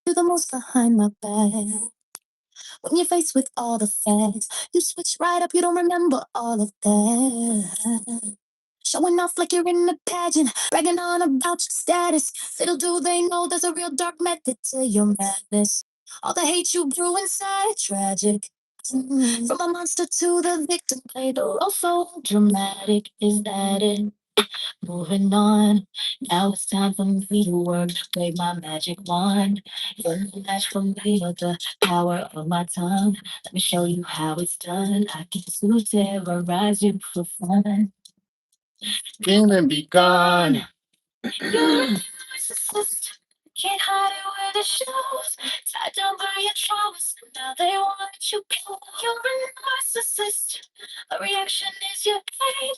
Do the most behind my back. When you're faced with all the facts, you switch right up, you don't remember all of that. Showing off like you're in a pageant, bragging on about your status. Little do they know there's a real dark method to your madness. All the hate you grew inside, tragic. From a monster to the victim, played the role so dramatic. Is that it? Moving on. Now it's time for me to work, wave my magic wand. You're no match for me with the power of my tongue. Let me show you how it's done. I get to terrorize you for fun. Demon be gone. You're a narcissist. Can't hide it with the shows. Tied down by your traumas. Now they want you go. You're a narcissist. A reaction is your pain.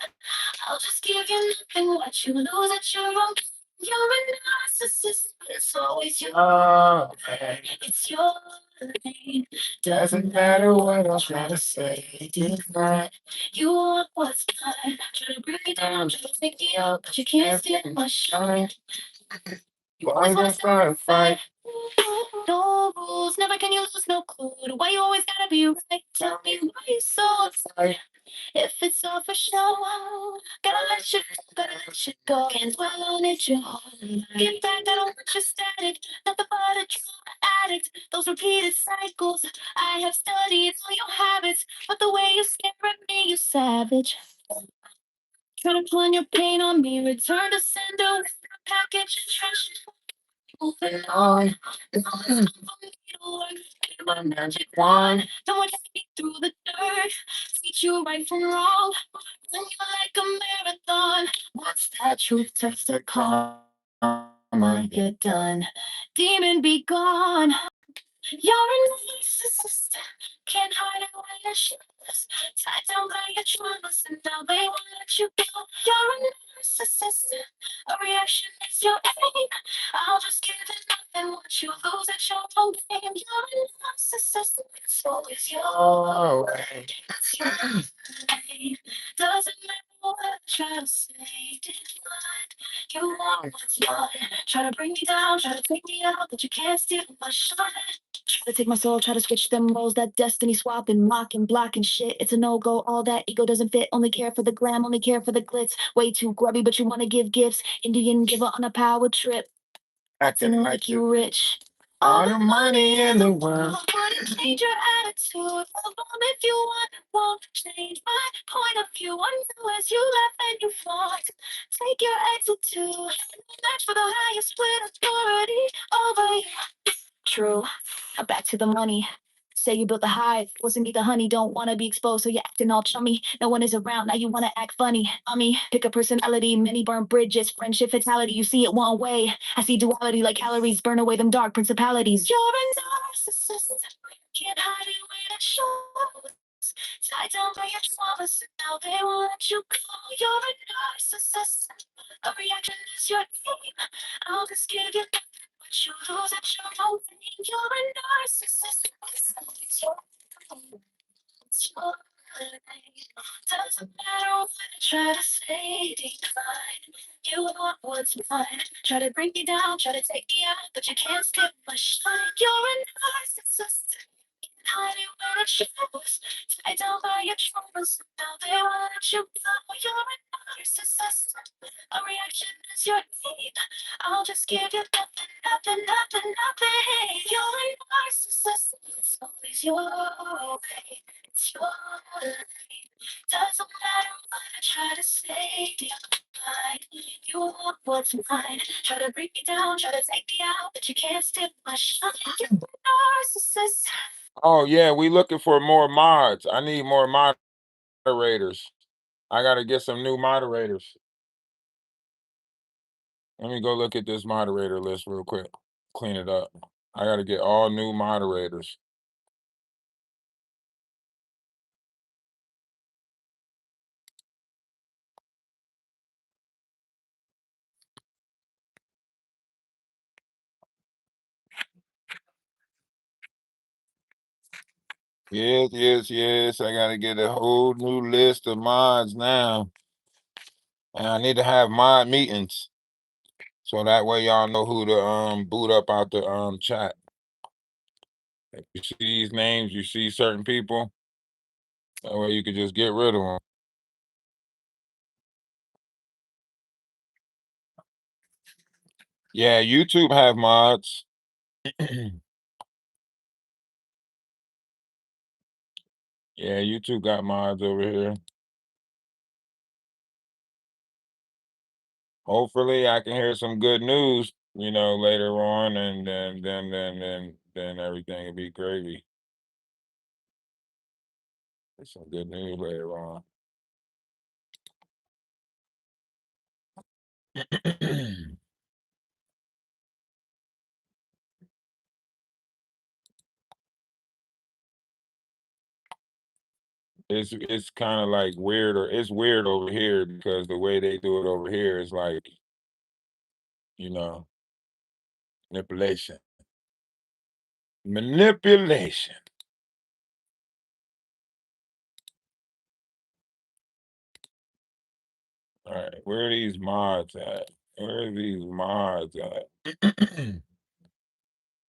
I'll just give you nothing. What you lose at your own game. You're a narcissist. It's always your pain. It's your pain. Doesn't matter what I'll try to say. Deny. You want what's mine. Try to break it down, try to take me out, but you can't steal my shine. You always want to start a fight. No rules, never can you lose, no clue. Why you always gotta be right? Tell me why you so uptight. If it's all for show, gotta let you go. Can't dwell on it, your whole life. Get back, I don't want your static. Nothing but a true addict. Those repeated cycles. I have studied all your habits, but the way you stare at me, you savage. Try to plan your pain on me, return to sender with a package of trash. Moving on. It's time for me to work. Get my magic wand. Don't want to take me through the dirt. Teach you right from wrong. Run you like a marathon. What's that truth test or karma? Get done. Demon be gone. You're a narcissist. Can't hide it when you're shoeless. Tied down by your traumas, and now they won't let you go. You're a narcissist. A reaction is your aim. I'll just give it nothing. What you lose at your own game. You're a narcissist. It's always your way. It's your way. Doesn't matter what I try to say. Decline. You want what's mine. Try to bring me down, try to take me out, but you can't steal my shine. Try to take my soul, try to switch them roles, that destiny swap and mock and block and shit. It's a no-go, all that ego doesn't fit. Only care for the glam, only care for the glitz. Way too grubby, but you wanna give gifts. Indian giver on a power trip. Acting like you rich. All the money in the world. Wouldn't change your attitude. Love them if you want, won't change my point of view. On you as you laugh and you flaunt. Take your exit to match for the highest with authority over you. True. Now back to the money. Say you built the hive, wasn't me the honey. Don't wanna be exposed, so you're acting all chummy. No one is around, now you wanna act funny. Pick a personality, many burn bridges, friendship fatality. You see it one way. I see duality like calories, burn away them dark principalities. You're a narcissist. Can't hide it when it shows. Tied down by your traumas, and now they won't let you go. You're a narcissist. A reaction is your game. I'll just give you what you lose at your own thing. You're a narcissist. It's your pain. It's your pain. Doesn't matter what I try to say, decline. You want what's mine. Try to bring me down, try to take me out, but you can't skip my shine. You're a narcissist. Hide it when it shows. Tied down by your traumas. Now they won't let you go. You're a narcissist. A reaction is your need. I'll just give you nothing, nothing, nothing, nothing. You're a narcissist. It's always your way. It's your lane. Doesn't matter what I try to say. Decline. You want what's mine. Try to bring me down, try to take me out, but you can't steal my shine. You're a narcissist. Oh yeah, we looking for more mods. I need more moderators. I gotta get some new moderators. Let me go look at this moderator list real quick. Clean it up. I gotta get all new moderators. Yes, yes, yes. I gotta get a whole new list of mods now. And I need to have mod meetings. So that way y'all know who to boot up out the chat. If you see these names, you see certain people, that way you could just get rid of them. Yeah, YouTube have mods. Yeah, YouTube got mods over here. Hopefully I can hear some good news, later on, and then everything will be gravy. There's some good news later on. It's kind of like weird, or it's weird over here because the way they do it over here is like, you know, manipulation. Manipulation. All right, where are these mods at? Where are these mods at?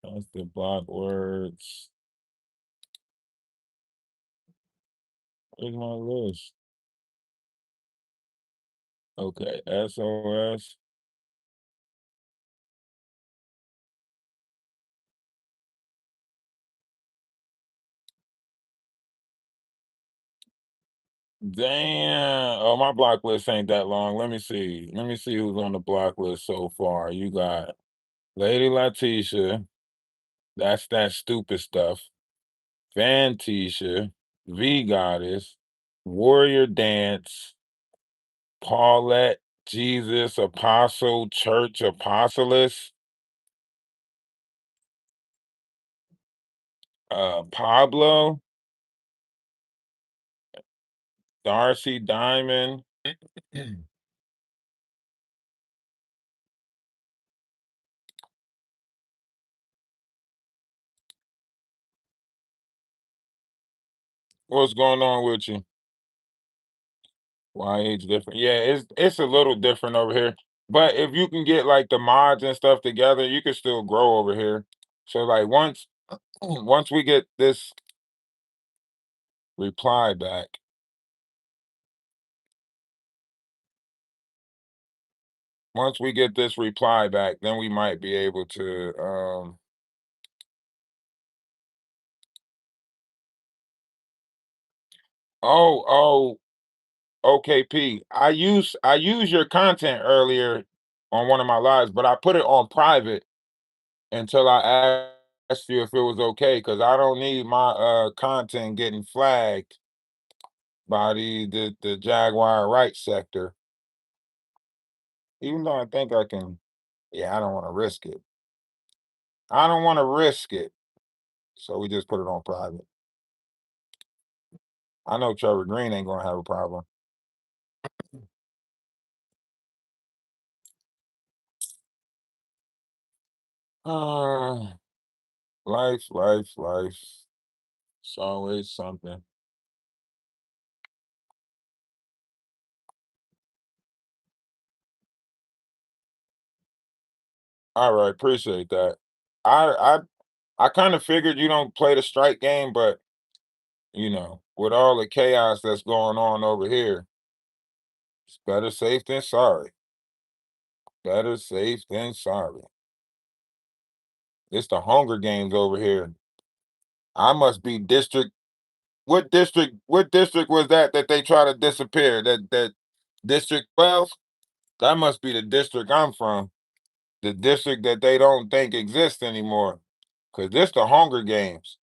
That's the block words. Where's my list? Okay, SOS. Damn. Oh, my block list ain't that long. Let me see. Let me see who's on the block list so far. You got Lady Letitia. That's that stupid stuff. Fantasia. V Goddess. Warrior Dance. Paulette. Jesus. Apostle. Church Apostolist. Pablo. Darcy Diamond. What's going on with you? Why age different? Yeah, it's a little different over here. But if you can get like the mods and stuff together, you can still grow over here. So like once we get this reply back, then we might be able to oh, okay, P. I used your content earlier on one of my lives, but I put it on private until I asked you if it was okay, because I don't need my content getting flagged by the Jaguar rights sector. Even though I think I can, yeah, I don't want to risk it. I don't want to risk it. So we just put it on private. I know Trevor Green ain't gonna have a problem. Uh life. It's always something. All right, appreciate that. I I kind of figured you don't play the strike game, but with all the chaos that's going on over here, it's better safe than sorry. Better safe than sorry. It's the Hunger Games over here. I must be district. What district? What district was that they try to disappear? That District 12? That must be the district I'm from. The district that they don't think exists anymore. Cause this the Hunger Games.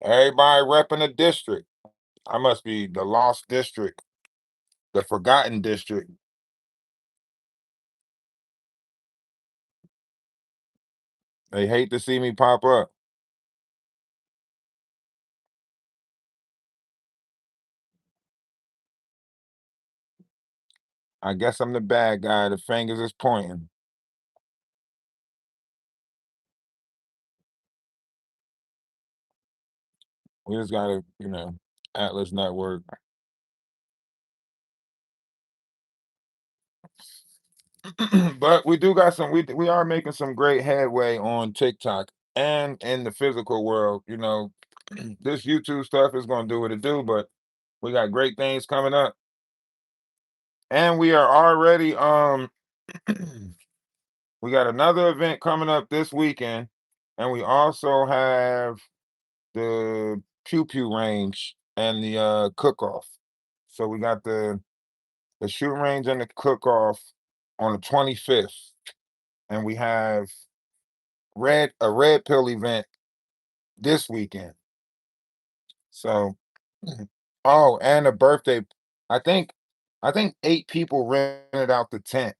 Everybody repping a district. I must be the lost district, the forgotten district. They hate to see me pop up. I guess I'm the bad guy. The fingers is pointing. We just gotta, Atlas Network. But we do got some. We are making some great headway on TikTok and in the physical world. This YouTube stuff is going to do what it do, but we got great things coming up, and we are already we got another event coming up this weekend, and we also have the pew pew range and the cook off. So we got the shooting range and the cook off on the 25th, and we have red pill event this weekend. So, oh, and a birthday. I think I think 8 people rented out the tent.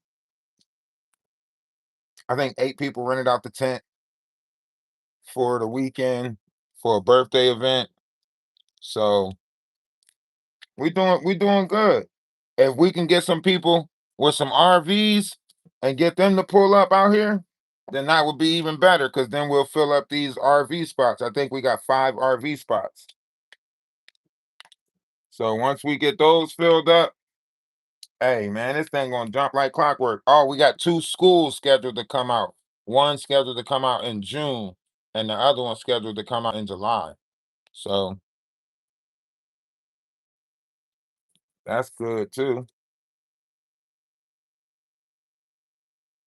I think 8 people rented out the tent for the weekend for a birthday event. So we doing good. If we can get some people with some RVs and get them to pull up out here, then that would be even better because then we'll fill up these RV spots. I think we got 5 RV spots. So once we get those filled up, hey man, this thing gonna jump like clockwork. Oh, we got 2 schools scheduled to come out. One scheduled to come out in June, and the other one scheduled to come out in July. So that's good too.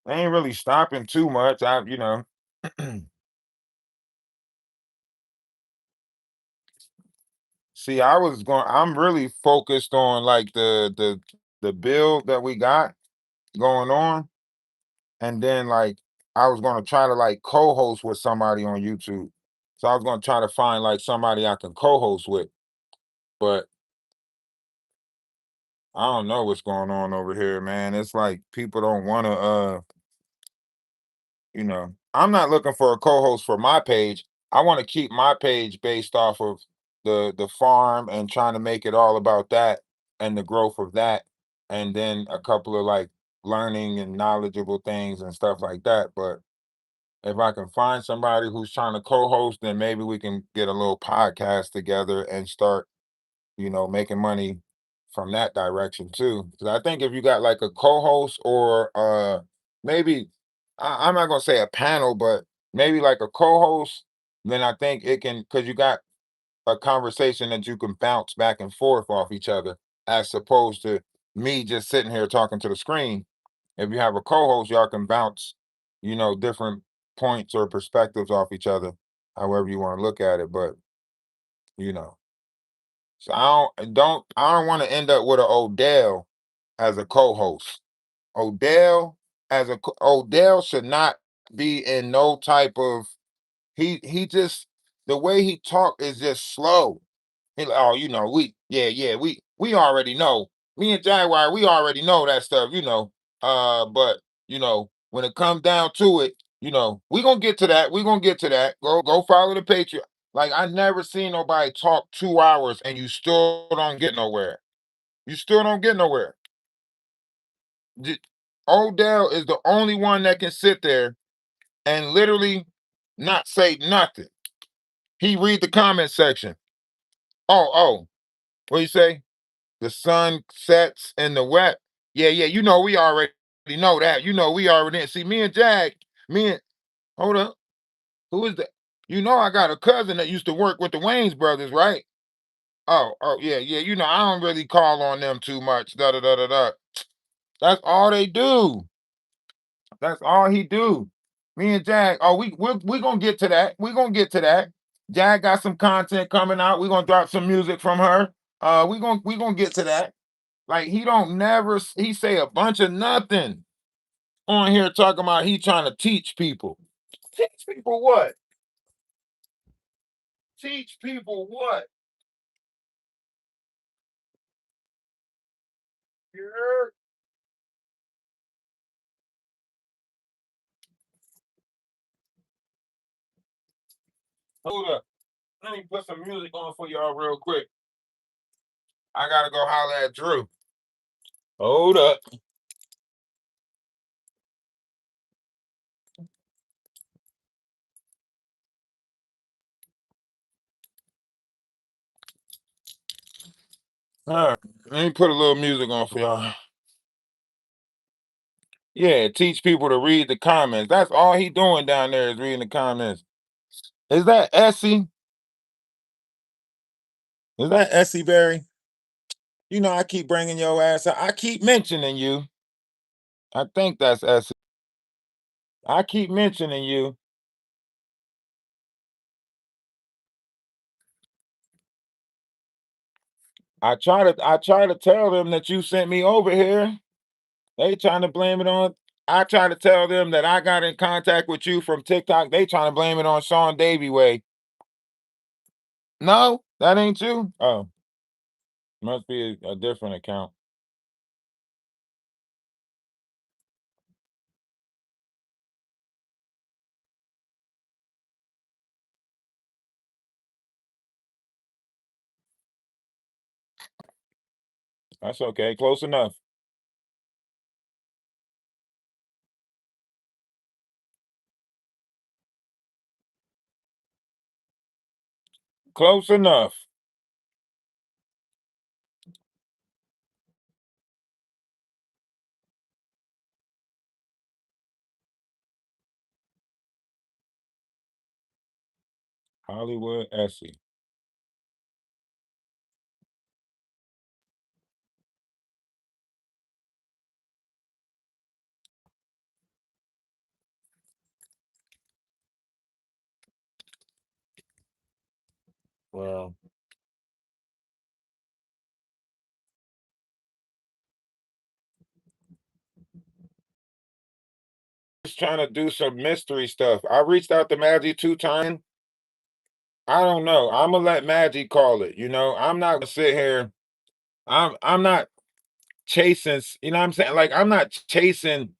They ain't really stopping too much. See, I'm really focused on like the build that we got going on. And then like I was gonna try to like co-host with somebody on YouTube. So I was gonna try to find like somebody I can co-host with. But I don't know what's going on over here, man. It's like people don't wanna I'm not looking for a co-host for my page. I want to keep my page based off of the farm and trying to make it all about that and the growth of that, and then a couple of like learning and knowledgeable things and stuff like that. But if I can find somebody who's trying to co-host, then maybe we can get a little podcast together and start, making money from that direction too. Because I think if you got like a co-host or maybe I'm not gonna say a panel, but maybe like a co-host, then I think it can because you got a conversation that you can bounce back and forth off each other, as opposed to me just sitting here talking to the screen. If you have a co-host, y'all can bounce, different points or perspectives off each other, however you want to look at it. But you know. So I don't want to end up with an Odell as a co-host. Odell should not be in no type of he just the way he talk is just slow. He like, oh, we already know. Me and Jaguar, we already know that stuff, but when it comes down to it, we gonna get to that. We gonna get to that. Go follow the Patriot. Like I never seen nobody talk 2 hours and you still don't get nowhere. You still don't get nowhere. J- Odell is the only one that can sit there and literally not say nothing. He read the comment section. Oh, what you say? The sun sets in the west. Yeah, yeah, we already know that. We already see me and Jag. Me and hold up. Who is that? I got a cousin that used to work with the Wayne's brothers, right? Oh, yeah, yeah. I don't really call on them too much. Da da da da da. That's all they do. That's all he do. Me and Jag. Oh, we gonna get to that. We gonna get to that. Jag got some content coming out. We gonna drop some music from her. We gonna get to that. Like he don't never he say a bunch of nothing on here talking about he trying to teach people. Teach people what? Teach people what? You heard? Hold up. Let me put some music on for y'all real quick. I gotta go holler at Drew. Hold up. All right. Let me put a little music on for y'all. Yeah, teach people to read the comments. That's all he doing down there is reading the comments. Is that Essie? Is that Essie Berry? You know, I keep bringing your ass up. I keep mentioning you. I think that's Essie. I keep mentioning you. I try to tell them that you sent me over here. They trying to blame it on. I try to tell them that I got in contact with you from TikTok. They trying to blame it on Sean Davy Way. No, that ain't you. Oh, must be a different account. That's okay. Close enough. Close enough. Hollywood Essie. Well, just trying to do some mystery stuff. I reached out to Maggie 2 times. I don't know. I'm gonna let Maggie call it. I'm not gonna sit here. I'm not chasing, you know what I'm saying? Like, I'm not chasing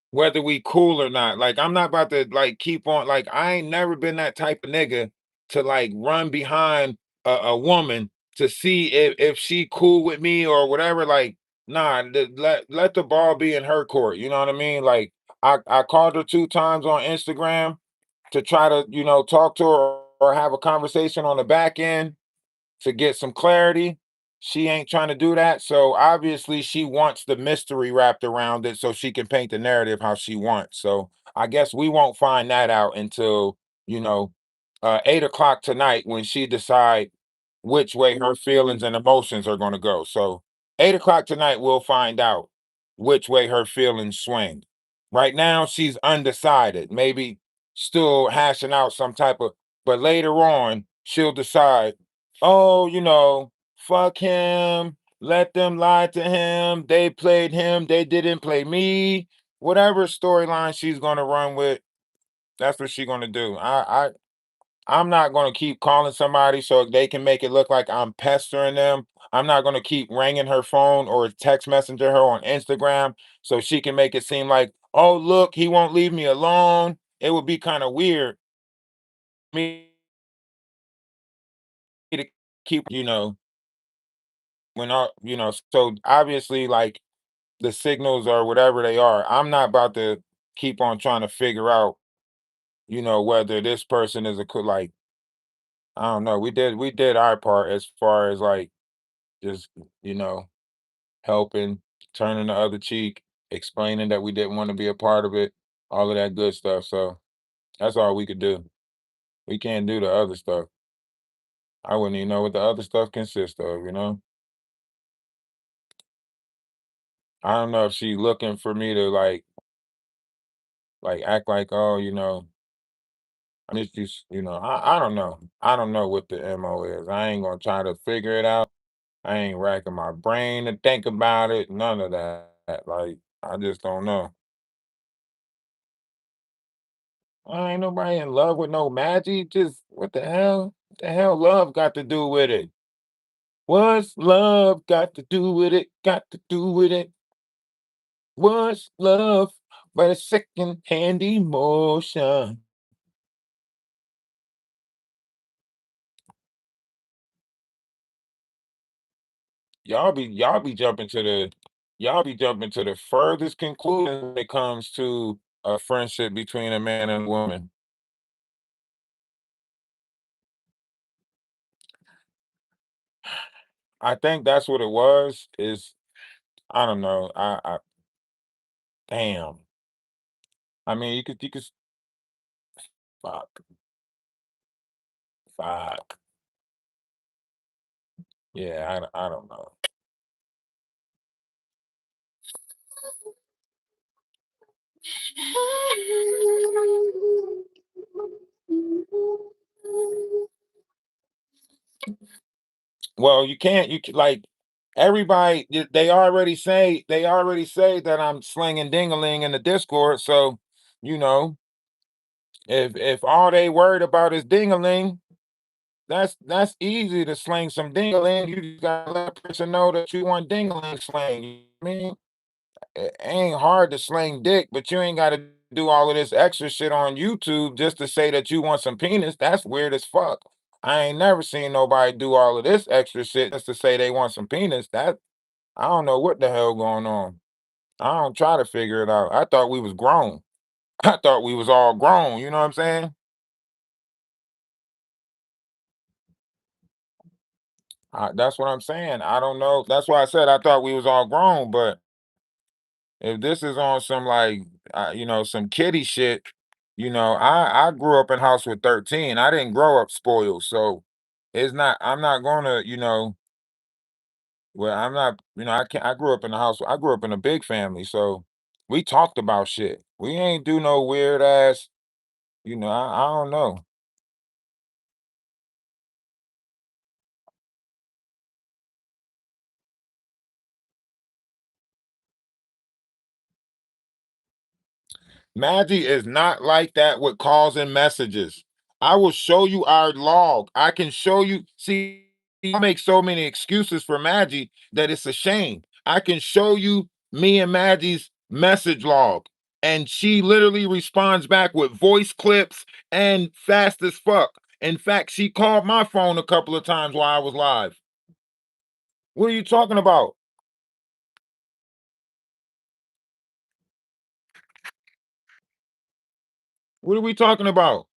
whether we cool or not. Like, I'm not about to like keep on, like, I ain't never been that type of nigga to like run behind a woman to see if she cool with me or whatever. Like, nah, let the ball be in her court. You know what I mean? Like, I called her 2 times on Instagram to try to, talk to her or have a conversation on the back end to get some clarity. She ain't trying to do that. So obviously she wants the mystery wrapped around it so she can paint the narrative how she wants. So I guess we won't find that out until, you know, 8 o'clock tonight when she decide which way her feelings and emotions are gonna go. So 8 o'clock tonight we'll find out which way her feelings swing. Right now she's undecided, maybe still hashing out some type of, but later on she'll decide, oh, fuck him. Let them lie to him. They played him. They didn't play me. Whatever storyline she's gonna run with, that's what she's gonna do. I'm not gonna keep calling somebody so they can make it look like I'm pestering them. I'm not gonna keep ringing her phone or text messenger her on Instagram so she can make it seem like, oh look, he won't leave me alone. It would be kind of weird me to keep, when I, so obviously like the signals or whatever they are, I'm not about to keep on trying to figure out, whether this person is like, I don't know. We did our part as far as like just, you know, helping, turning the other cheek, explaining that we didn't want to be a part of it, all of that good stuff. So that's all we could do. We can't do the other stuff. I wouldn't even know what the other stuff consists of. I don't know if she's looking for me to like act like, oh, I just I don't know. I don't know what the MO is. I ain't gonna try to figure it out. I ain't racking my brain to think about it. None of that. Like, I just don't know. I ain't nobody in love with no magic. Just what the hell? What the hell love got to do with it? What's love got to do with it? Got to do with it? What's love but a second hand emotion? Y'all be jumping to the furthest conclusion when it comes to a friendship between a man and a woman. I think that's what it was. Is I don't know. I damn. I mean, you could fuck, fuck. Yeah, I don't know. Well, you can't. Like everybody. They already say that I'm slinging dingaling in the Discord. So, you know, if all they worried about is dingaling, that's easy to sling some dingaling. You just gotta let a person know that you want dingaling sling. You know what I mean? It ain't hard to sling dick, but you ain't got to do all of this extra shit on YouTube just to say that you want some penis. That's weird as fuck. I ain't never seen nobody do all of this extra shit just to say they want some penis. That I don't know what the hell going on. I don't try to figure it out. I thought we was grown. I thought we was all grown. You know what I'm saying? That's what I'm saying. I don't know. That's why I said I thought we was all grown. But if this is on some like, some kiddie shit, I grew up in a house with 13. I didn't grow up spoiled, so it's not. I'm not gonna, well, I'm not. I can't. I grew up in a house. I grew up in a big family, so we talked about shit. We ain't do no weird ass. I don't know. Maggie is not like that with calls and messages. I will show you our log. I can show you. See, I make so many excuses for Maggie that it's a shame. I can show you me and Maggie's message log, and she literally responds back with voice clips and fast as fuck. In fact, she called my phone a couple of times while I was live. What are you talking about? What are we talking about?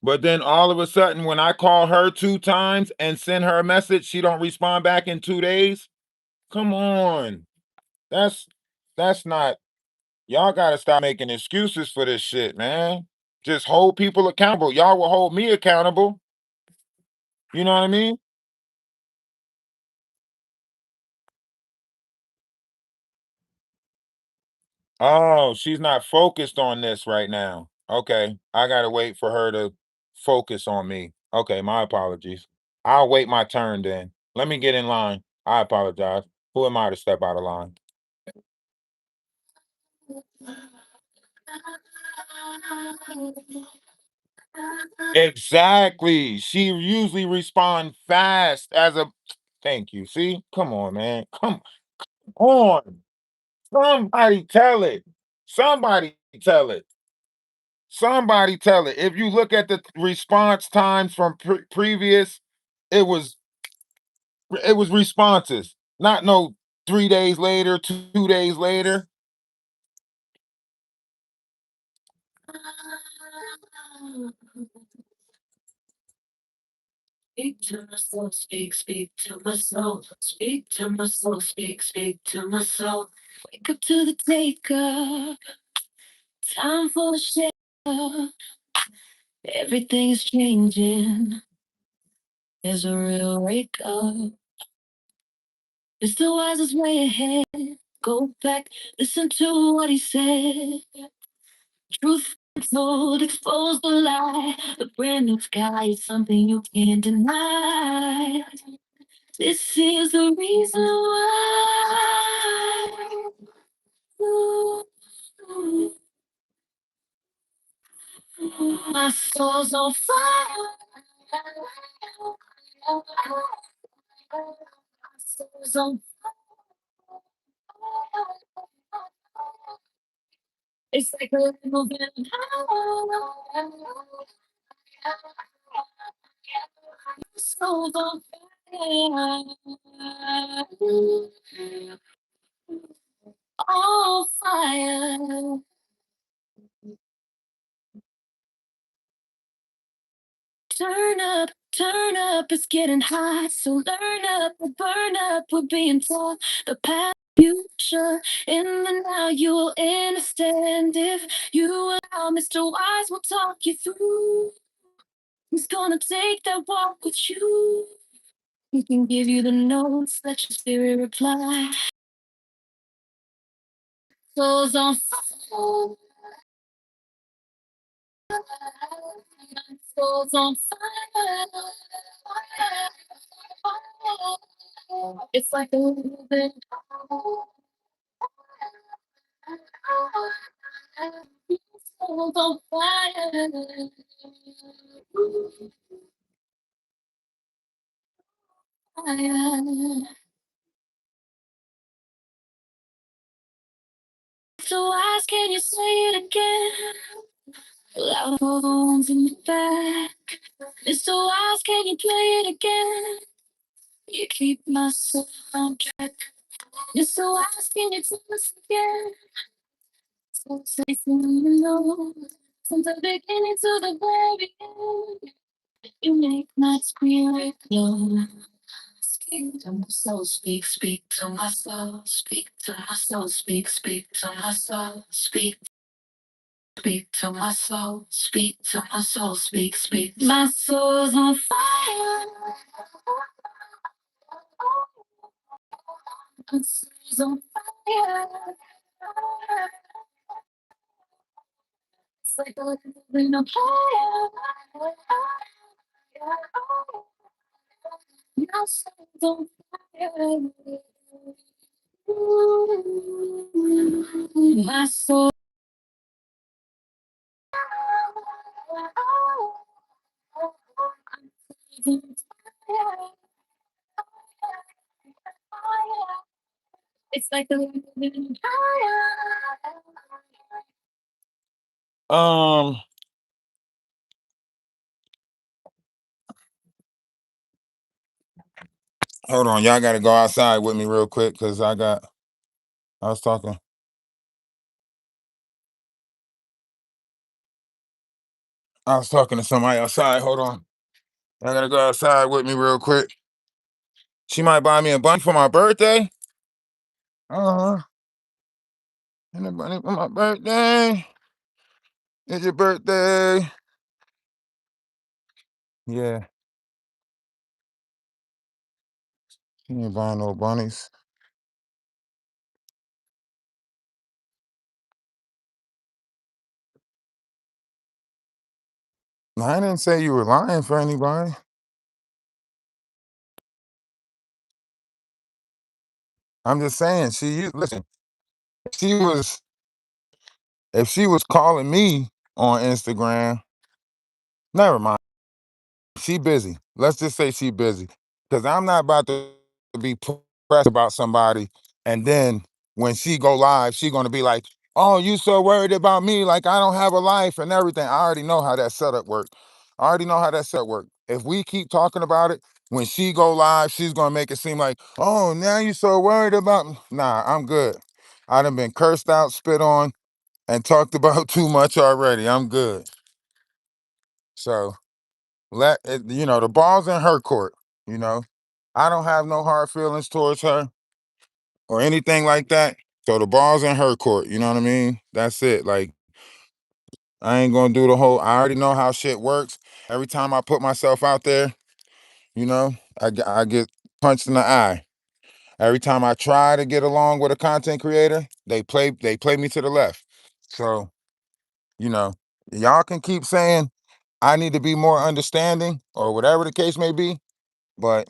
But then all of a sudden, when I call her 2 times and send her a message, she don't respond back in 2 days. Come on, that's that's not. Y'all got to stop making excuses for this shit, man. Just hold people accountable. Y'all will hold me accountable. You know what I mean? Oh, she's not focused on this right now. Okay, I gotta wait for her to focus on me. Okay, my apologies. I'll wait my turn then. Let me get in line. I apologize. Who am I to step out of line? Exactly. She usually respond fast as a thank you. See? Come on, man. Come on. Somebody tell it. Somebody tell it. Somebody tell it. If you look at the response times from previous, it was it was responses. Not no 3 days later, 2 days later. Speak to my soul, speak to my soul, speak to my soul, speak to my soul. Wake up to the taker, time for a shake up. Everything's changing. There's a real wake up. It's the wisest way ahead. Go back, listen to what he said. Truth be told, expose the lie. The brand new sky is something you can't deny. This is the reason why. Ooh, my soul's on fire. My soul's on fire. It's like we're moving. Soul's on fire. on fire. Turn up, it's getting hot. So learn up or burn up, we're being taught the past, future, in the now. You'll understand if you allow Mr. Wise will talk you through. He's gonna take that walk with you. He can give you the notes, let your spirit reply. Souls on fire. Souls on fire. It's like a living souls on fire. So ask, can you say it again? Loud for the ones in the back. So ask, can you play it again? You keep my soul on track. So ask, can you tell us again? So safe and alone. From the beginning to the very end, you make my spirit glow. Speak to my soul, speak to my soul, speak to my soul, speak to my soul, speak to my soul, speak to my soul, speak. My soul's on fire. My soul's on fire. It's like a living on fire. My soul's on fire. My soul. It's like the Um, hold on, y'all gotta go outside with me real quick because I was talking. I was talking to somebody outside. Hold on. I gotta go outside with me real quick. She might buy me a bunny for my birthday. Uh-huh. And a bunny for my birthday. It's your birthday. Yeah. She ain't buying no bunnies. No, I didn't say you were lying for anybody. I'm just saying listen, if she was if she was calling me on Instagram, never mind. She busy. Let's just say she busy. Because I'm not about to be pressed about somebody. And then when she go live, she gonna be like, oh, you so worried about me, like I don't have a life and everything. I already know how that setup works. I already know how that setup works. If we keep talking about it, when she go live, she's gonna make it seem like, oh, now you so worried about me. Nah, I'm good. I done been cursed out, spit on, and talked about too much already. I'm good. So let it, the ball's in her court. you know I don't have no hard feelings towards her or anything like that, so the ball's in her court. You know what I mean? That's it. Like, I ain't gonna do the whole, I already know how shit works. Every time I put myself out there, I get punched in the eye. Every time I try to get along with a content creator, they play me to the left. So, you know y'all can keep saying I need to be more understanding or whatever the case may be. But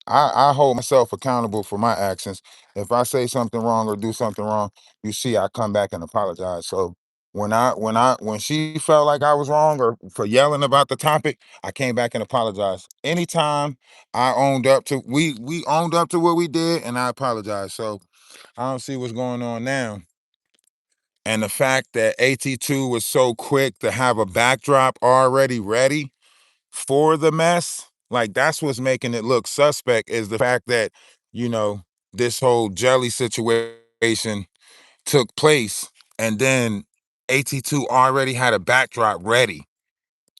I hold myself accountable for my actions. If I say something wrong or do something wrong, you see, I come back and apologize. So when she felt like I was wrong or for yelling about the topic, I came back and apologized. Anytime I owned up to we owned up to what we did, and I apologized. So I don't see what's going on now. And the fact that AT2 was so quick to have a backdrop already ready for the mess, like, that's what's making it look suspect, is the fact that, you know, this whole jelly situation situation took place, and then AT2 already had a backdrop ready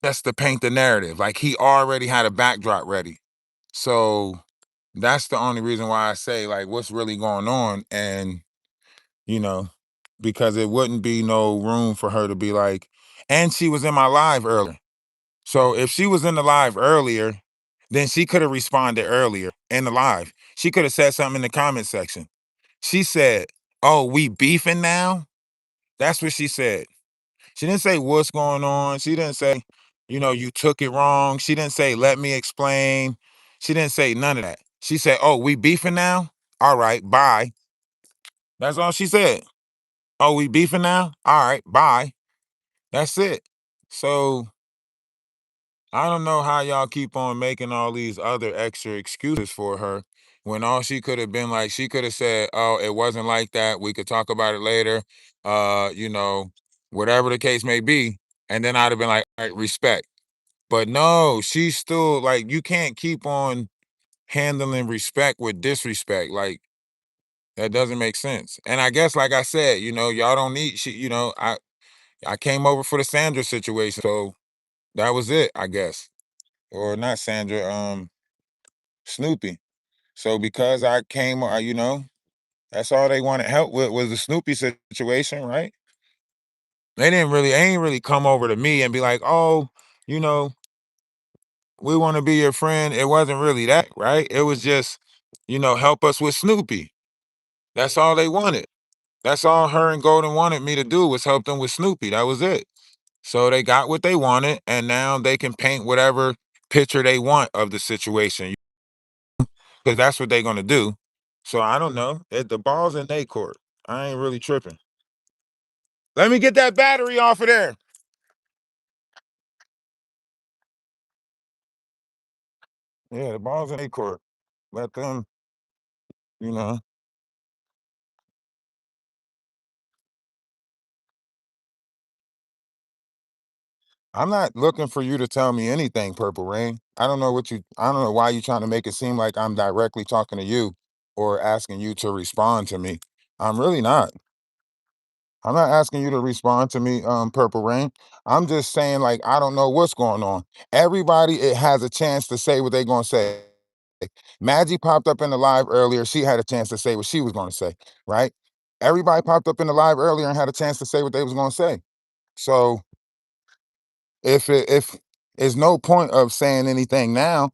just to paint the narrative. Like he already had a backdrop ready. So that's the only reason why I say like what's really going on. And you know, because it wouldn't be no room for her to be like, and she was in my live earlier. So if she was in the live earlier, then she could have responded earlier in the live. She could have said something in the comment section. She said, "Oh, we beefing now?" That's what she said. She didn't say what's going on. She didn't say, you took it wrong. She didn't say, let me explain. She didn't say none of that. She said, oh, we beefing now? All right, bye. That's all she said. Oh, we beefing now? All right, bye. That's it. So I don't know how y'all keep on making all these other extra excuses for her when all she could have been like, she could have said, oh, it wasn't like that. We could talk about it later. Whatever the case may be. And then I'd have been like, all right, respect. But no, she's still like, you can't keep on handling respect with disrespect. Like, that doesn't make sense. And I guess, like I said, y'all don't need I came over for the Sandra situation. So that was it, I guess. Or not Sandra, Snoopy. So because I came, that's all they wanted help with was the Snoopy situation, right? Ain't really come over to me and be like, oh, you know, we want to be your friend. It wasn't really that, right? It was just, help us with Snoopy. That's all they wanted. That's all her and Golden wanted me to do was help them with Snoopy. That was it. So they got what they wanted, and now they can paint whatever picture they want of the situation because that's what they're gonna do. So I don't know. The ball's in their court. I ain't really tripping. Let me get that battery off of there. Yeah, the ball's in their court. Let them, you know. I'm not looking for you to tell me anything, Purple Rain. I don't know why you trying to make it seem like I'm directly talking to you or asking you to respond to me. I'm really not. I'm not asking you to respond to me, Purple Rain. I'm just saying, like, I don't know what's going on. Everybody it has a chance to say what they're gonna say. Maggie popped up in the live earlier. She had a chance to say what she was gonna say, right? Everybody popped up in the live earlier and had a chance to say what they was gonna say. So if there's no point of saying anything now,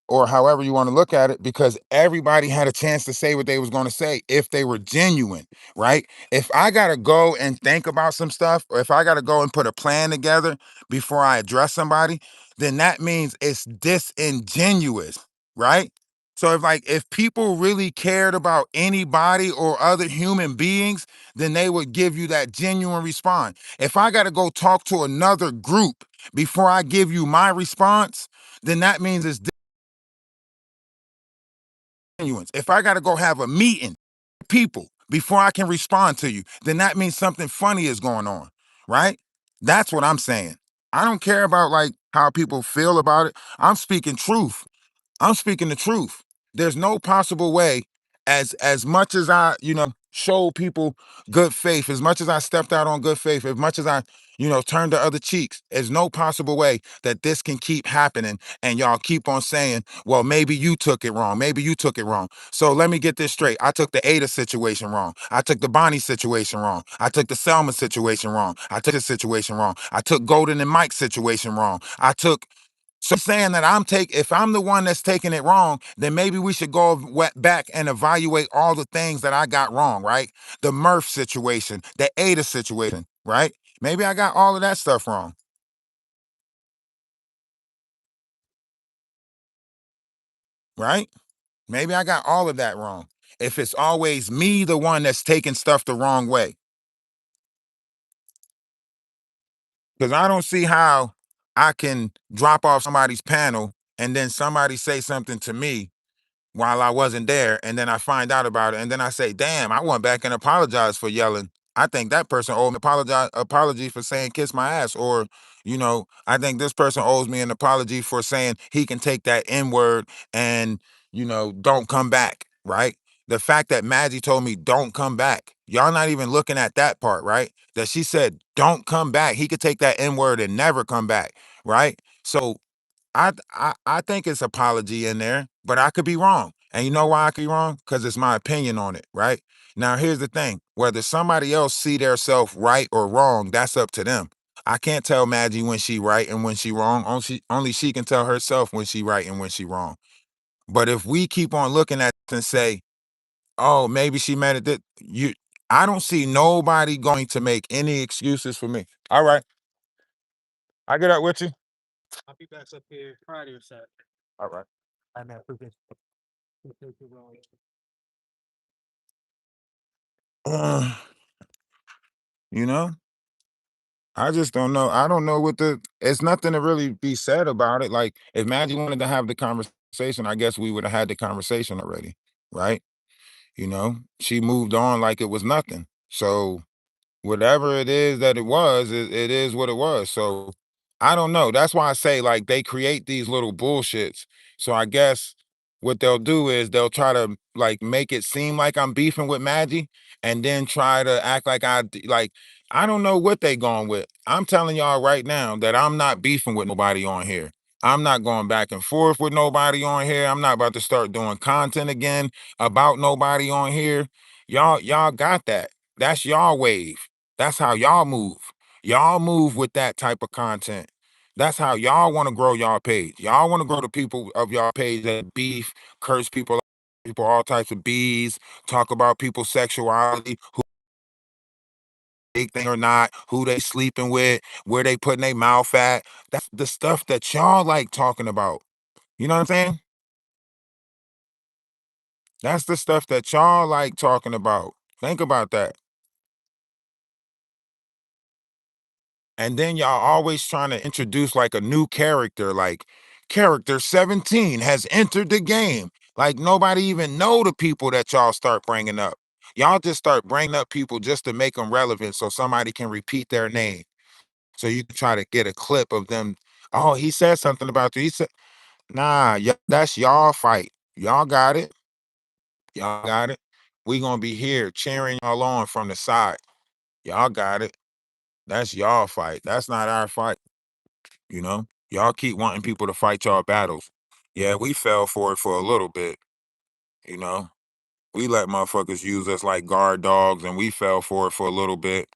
or however you want to look at it, because everybody had a chance to say what they was going to say if they were genuine, right? If I got to go and think about some stuff, or if I got to go and put a plan together before I address somebody, then that means it's disingenuous, right? So if people really cared about anybody or other human beings, then they would give you that genuine response. If I got to go talk to another group before I give you my response, then that means it's genuine. If I got to go have a meeting with people before I can respond to you, then that means something funny is going on, right? That's what I'm saying. I don't care about like how people feel about it. I'm speaking truth. I'm speaking the truth. There's no possible way, as much as I, showed people good faith, as much as I stepped out on good faith, as much as I, turned the other cheeks, there's no possible way that this can keep happening and y'all keep on saying, well, maybe you took it wrong. Maybe you took it wrong. So let me get this straight. I took the Ada situation wrong. I took the Bonnie situation wrong. I took the Selma situation wrong. I took this situation wrong. I took Golden and Mike's situation wrong. So saying that if I'm the one that's taking it wrong, then maybe we should go back and evaluate all the things that I got wrong, right? The Murph situation, the Ada situation, right? Maybe I got all of that stuff wrong, right? Maybe I got all of that wrong. If it's always me, the one that's taking stuff the wrong way, because I don't see how I can drop off somebody's panel and then somebody say something to me while I wasn't there, and then I find out about it, and then I say, "Damn, I went back and apologized for yelling. I think that person owed me apology for saying kiss my ass," or I think this person owes me an apology for saying he can take that N word and don't come back, right? The fact that Maggie told me don't come back. Y'all not even looking at that part, right? That she said don't come back. He could take that N word and never come back, right? So I think it's apology in there, but I could be wrong. And you know why I could be wrong? Because it's my opinion on it, right? Now here's the thing: whether somebody else see their self right or wrong, that's up to them. I can't tell Maggie when she right and when she wrong. Only she can tell herself when she right and when she wrong. But if we keep on looking at it and say, oh, maybe she meant it that you, I don't see nobody going to make any excuses for me. All right, I get up with you. I'll be back up here Friday or Saturday. All right. I man, appreciate uh, you know, I just don't know. I don't know what the. It's nothing to really be said about it. Like, if Maggie wanted to have the conversation, I guess we would have had the conversation already, right? She moved on like it was nothing. So whatever it is that it was, it is what it was. So I don't know. That's why I say, like, they create these little bullshits. So I guess what they'll do is they'll try to, like, make it seem like I'm beefing with Maggie, and then try to act like like, I don't know what they going with. I'm telling y'all right now that I'm not beefing with nobody on here. I'm not going back and forth with nobody on here. I'm not about to start doing content again about nobody on here. Y'all got that. That's y'all wave. That's how y'all move. Y'all move with that type of content. That's how y'all want to grow y'all page. Y'all want to grow the people of y'all page that beef, curse people all types of bees, talk about people's sexuality, who big thing or not, who they sleeping with, where they putting their mouth at. That's the stuff that y'all like talking about. You know what I'm saying? That's the stuff that y'all like talking about. Think about that. And then y'all always trying to introduce like a new character, like character 17 has entered the game. Like nobody even know the people that y'all start bringing up. Y'all just start bringing up people just to make them relevant so somebody can repeat their name. So you can try to get a clip of them. Oh, he said something about you. He said, nah, that's y'all fight. Y'all got it. Y'all got it. We gonna be here cheering y'all on from the side. Y'all got it. That's y'all fight. That's not our fight. Y'all keep wanting people to fight y'all battles. Yeah, we fell for it for a little bit. you know we let motherfuckers use us like guard dogs, and we fell for it for a little bit.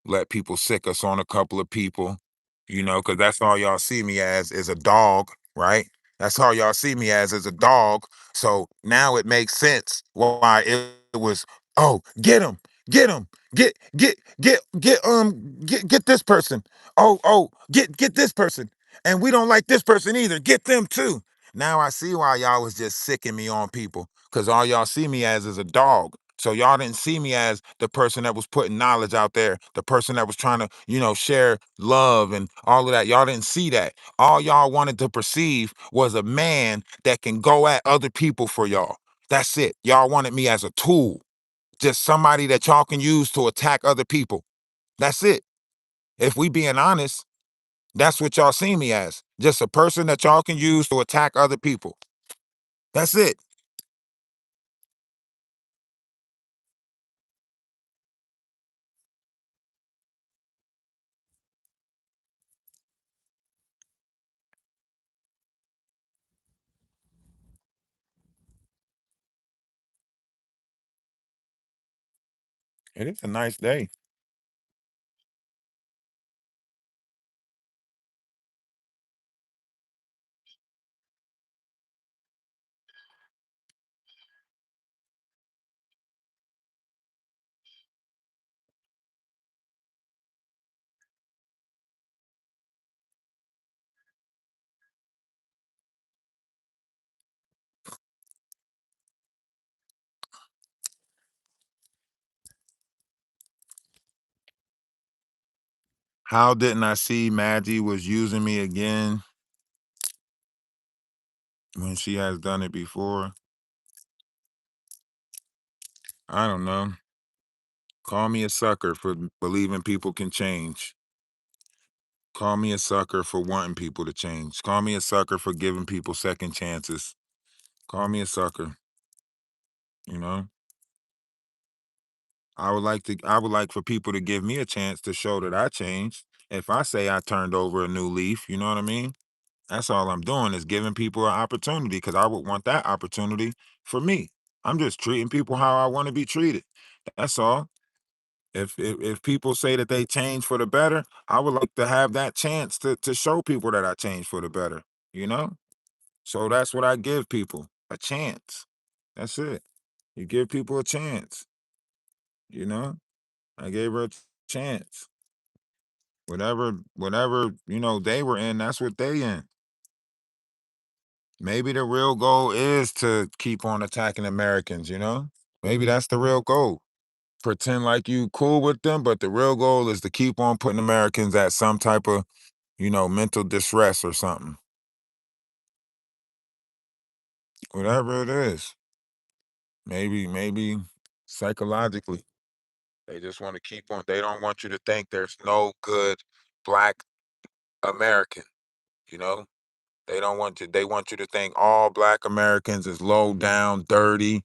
Let people sick us on a couple of people, because that's all y'all see me as is a dog, right? That's all y'all see me as is a dog. So now it makes sense why it was, oh, get him, get this person. Oh, get this person. And we don't like this person either. Get them too. Now I see why y'all was just sicking me on people, because all y'all see me as is a dog. So y'all didn't see me as the person that was putting knowledge out there, the person that was trying to, share love and all of that. Y'all didn't see that. All y'all wanted to perceive was a man that can go at other people for y'all. That's it. Y'all wanted me as a tool, just somebody that y'all can use to attack other people. That's it. If we being honest, that's what y'all see me as. Just a person that y'all can use to attack other people. That's it. It is a nice day. How didn't I see Maggie was using me again when she has done it before? I don't know. Call me a sucker for believing people can change. Call me a sucker for wanting people to change. Call me a sucker for giving people second chances. Call me a sucker. you know. I would like for people to give me a chance to show that I changed. If I say I turned over a new leaf, you know what I mean? That's all I'm doing is giving people an opportunity because I would want that opportunity for me. I'm just treating people how I want to be treated. That's all. If people say that they change for the better, I would like to have that chance to show people that I changed for the better, you know? So that's what I give people, a chance. That's it. You give people a chance, you know? I gave her a chance. Whatever, they were in, that's what they in. Maybe the real goal is to keep on attacking Americans, you know? Maybe that's the real goal. Pretend like you cool with them, but the real goal is to keep on putting Americans at some type of, mental distress or something. Whatever it is. Maybe psychologically. They just want to keep on. They don't want you to think there's no good black American, you know? They want you to think all black Americans is low down, dirty,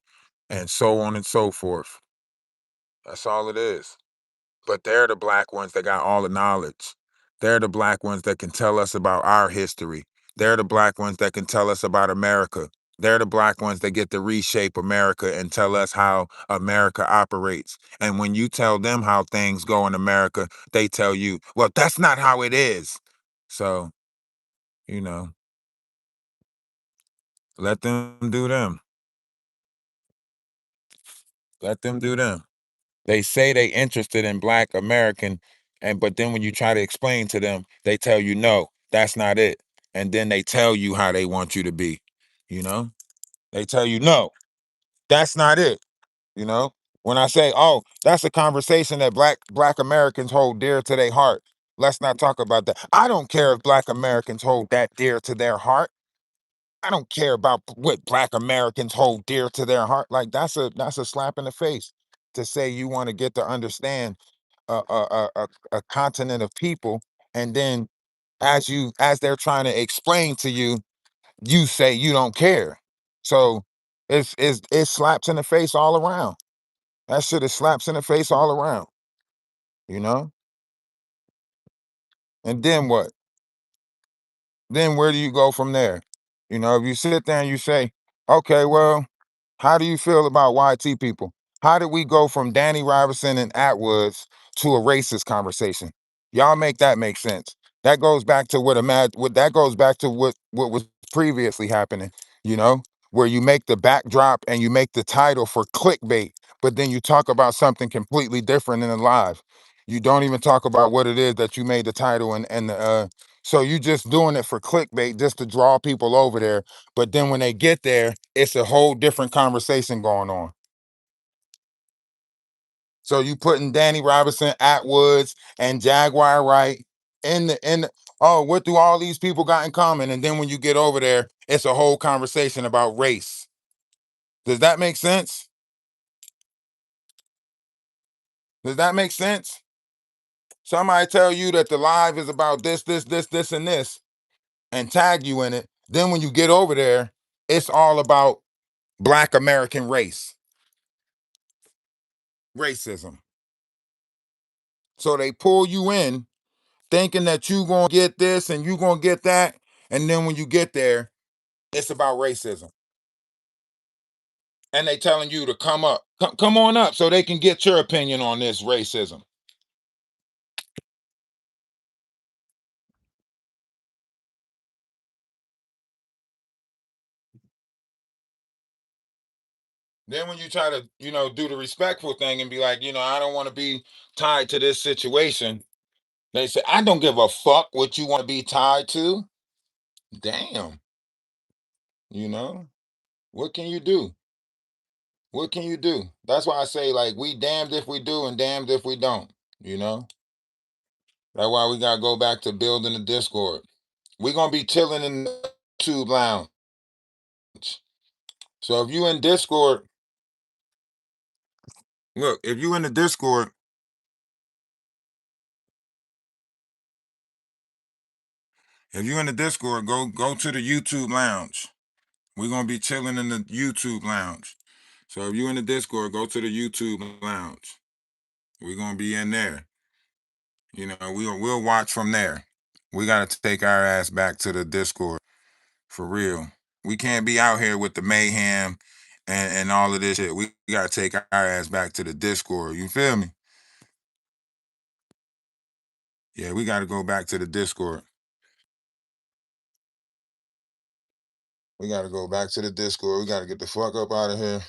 and so on and so forth. That's all it is. But they're the black ones that got all the knowledge. They're the black ones that can tell us about our history. They're the black ones that can tell us about America. They're the black ones that get to reshape America and tell us how America operates. And when you tell them how things go in America, they tell you, well, that's not how it is. So, you know, let them do them. Let them do them. They say they interested in black American, but then when you try to explain to them, they tell you no, that's not it. And then they tell you how they want you to be, you know? They tell you no, that's not it, you know? When I say, "Oh, that's a conversation that black Americans hold dear to their heart. Let's not talk about that." I don't care if black Americans hold that dear to their heart. I don't care about what black Americans hold dear to their heart. Like that's a slap in the face to say you want to get to understand a continent of people, and then as they're trying to explain to you, you say you don't care. So it's slaps in the face all around. That shit is slaps in the face all around, you know? And then what? Then where do you go from there? If you sit there and you say, okay, well, how do you feel about YT people? How did we go from Danny Robinson and Atwoods to a racist conversation? Y'all make that make sense. That goes back to what was previously happening, you know, where you make the backdrop and you make the title for clickbait, but then you talk about something completely different in the live. You don't even talk about what it is that you made the title and the so you just doing it for clickbait just to draw people over there, but then when they get there, it's a whole different conversation going on. So you putting Danny Robinson, Atwoods, and Jaguar Wright oh, what do all these people got in common? And then when you get over there, it's a whole conversation about race. Does that make sense? Does that make sense? Somebody tell you that the live is about this, and this, and tag you in it. Then when you get over there, it's all about Black American racism. So they pull you in thinking that you gonna get this and you gonna get that, and then when you get there, it's about racism. And they telling you to come up, come on up, so they can get your opinion on this racism. Then when you try to, do the respectful thing and be like, I don't want to be tied to this situation. They say, I don't give a fuck what you want to be tied to. Damn, you know, what can you do? What can you do? That's why I say, like, we damned if we do and damned if we don't, you know? That's why we gotta go back to building the Discord. We're gonna be chilling in the YouTube lounge. So if you in Discord, look, if you in the Discord, go to the YouTube lounge. We're gonna be chilling in the YouTube lounge. So if you in the Discord, go to the YouTube lounge. We're gonna be in there. We'll watch from there. We gotta take our ass back to the Discord for real. We can't be out here with the mayhem and all of this shit. We gotta take our ass back to the Discord. You feel me? Yeah, we gotta go back to the Discord. We gotta go back to the Discord. We gotta get the fuck up out of here.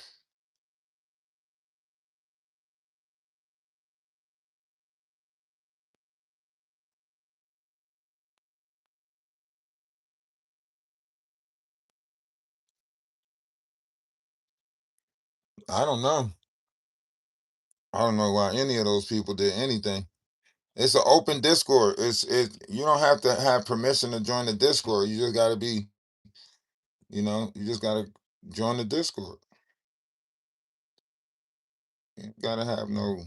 I don't know. I don't know why any of those people did anything. It's an open Discord. You don't have to have permission to join the Discord. You just gotta be, you just gotta join the Discord. You gotta have no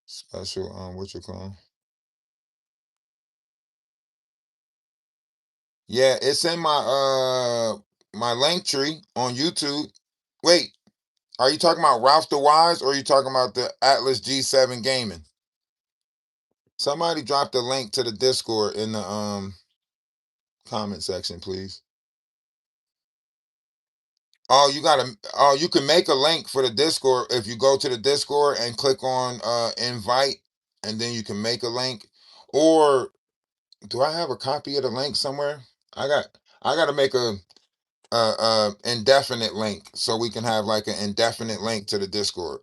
special what you call 'em? Yeah, it's in my link tree on YouTube. Wait, are you talking about Ralphdawise or are you talking about the Atlas G7 gaming? Somebody drop the link to the Discord in the comment section, please. You can make a link for the Discord if you go to the Discord and click on invite, and then you can make a link. Or do I have a copy of the link somewhere? I got to make a indefinite link so we can have like an indefinite link to the Discord.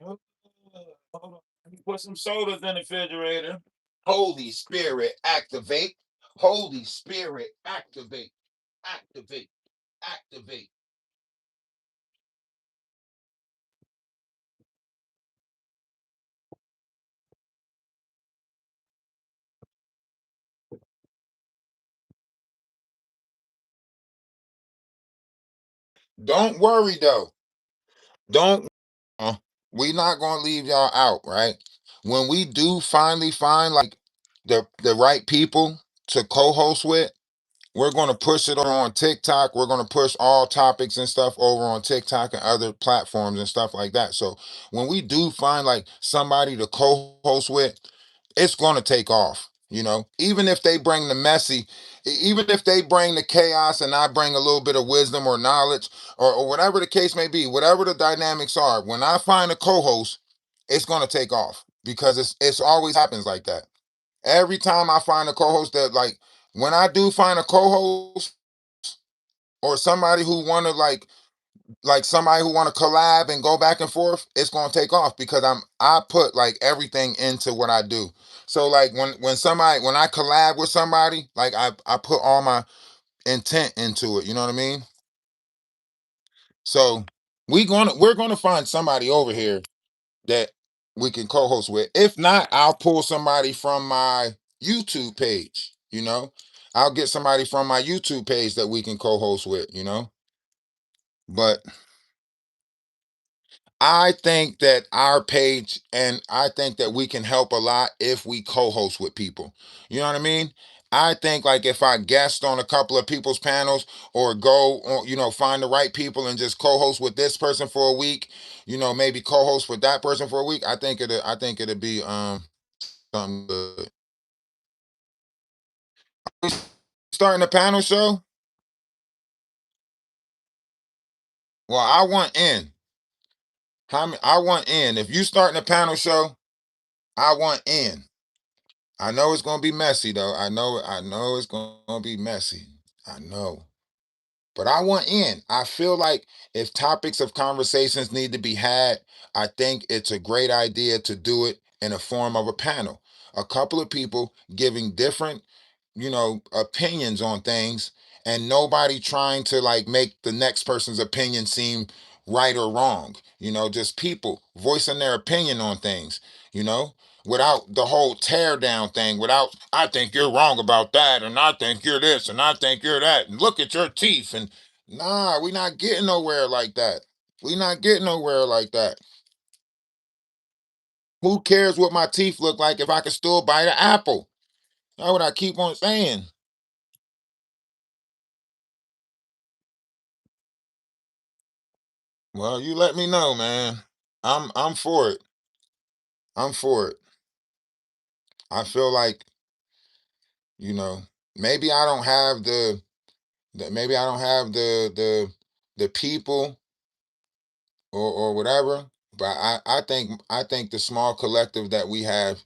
Hold on. Let me put some sodas in the refrigerator. Holy Spirit, activate. Holy Spirit, activate. Activate. Activate. Don't worry though. Don't we not gonna leave y'all out, right? When we do finally find like the right people to co-host with, we're going to push it on TikTok. We're going to push all topics and stuff over on TikTok and other platforms and stuff like that. So when we do find like somebody to co-host with, it's going to take off. Even if they bring the messy, even if they bring the chaos and I bring a little bit of wisdom or knowledge or whatever the case may be, whatever the dynamics are, when I find a co-host, it's going to take off because it's always happens like that. Every time I find a co-host that like when I do find a co-host or somebody who want to like somebody who want to collab and go back and forth, it's gonna take off because I put like everything into what I do. So like when I collab with somebody, like I put all my intent into it. You know what I mean? So we're gonna find somebody over here that we can co-host with. If not, I'll pull somebody from my YouTube page. I'll get somebody from my YouTube page that we can co-host with. But I think that our page and I think that we can help a lot if we co-host with people. You know what I mean? I think like if I guest on a couple of people's panels or go on, find the right people and just co-host with this person for a week, maybe co-host with that person for a week, I think it'll be something good. Starting a panel show? Well, I want in. I want in. If you starting a panel show, I want in. I know it's gonna be messy though. I know it's gonna be messy. I know. But I want in. I feel like if topics of conversations need to be had, I think it's a great idea to do it in a form of a panel. A couple of people giving different, opinions on things, and nobody trying to like make the next person's opinion seem right or wrong. Just people voicing their opinion on things, you know, without the whole tear down thing, without, I think you're wrong about that, and I think you're this, and I think you're that, and look at your teeth. And nah, we not getting nowhere like that. We not getting nowhere like that. Who cares what my teeth look like if I can still bite an apple? That's what I keep on saying. Well, you let me know, man. I'm for it. I'm for it. I feel like, you know, maybe I don't have maybe I don't have the people or whatever, but I think the small collective that we have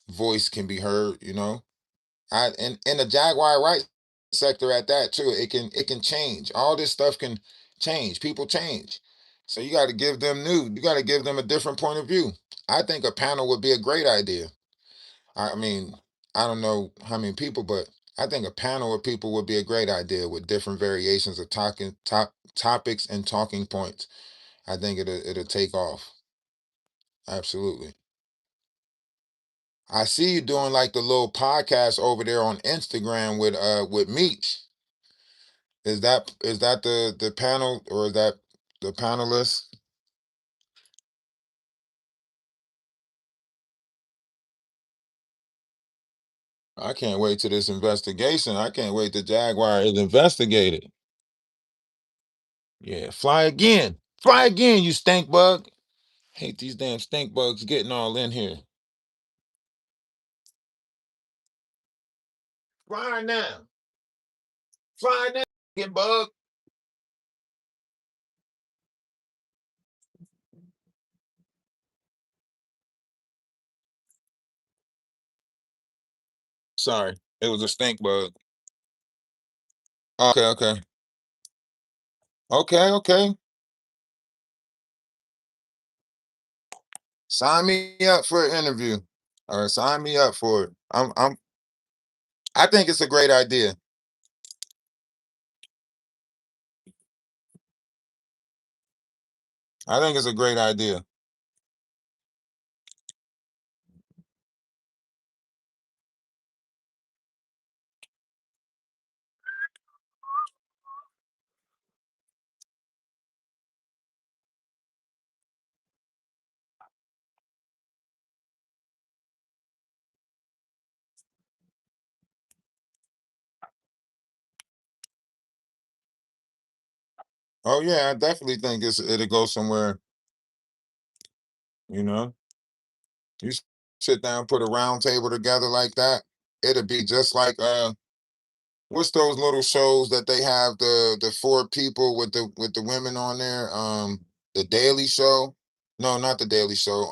voice can be heard, you know. I and in the Jaguar rights sector at that too, it can change. All this stuff can change. People change. So you got to give them a different point of view. I think a panel would be a great idea. I mean, I don't know how many people, but I think a panel of people would be a great idea with different variations of topics and talking points. I think it'll take off. Absolutely. I see you doing like the little podcast over there on Instagram with Meech. Is that the panel, or is that the panelists? I can't wait to this investigation. I can't wait till Jaguar is investigated. Yeah, fly again. Fly again, you stink bug. Hate these damn stink bugs getting all in here. Fly now. Fly now, get bug. Sorry, it was a stink bug. Okay, okay. Okay, okay. Sign me up for an interview. All right, sign me up for it. I think it's a great idea. I think it's a great idea. Oh yeah, I definitely think it'll go somewhere, you know. You sit down, put a round table together like that, it'll be just like what's those little shows that they have, the four people with the women on there? The Daily Show. No, not the Daily Show.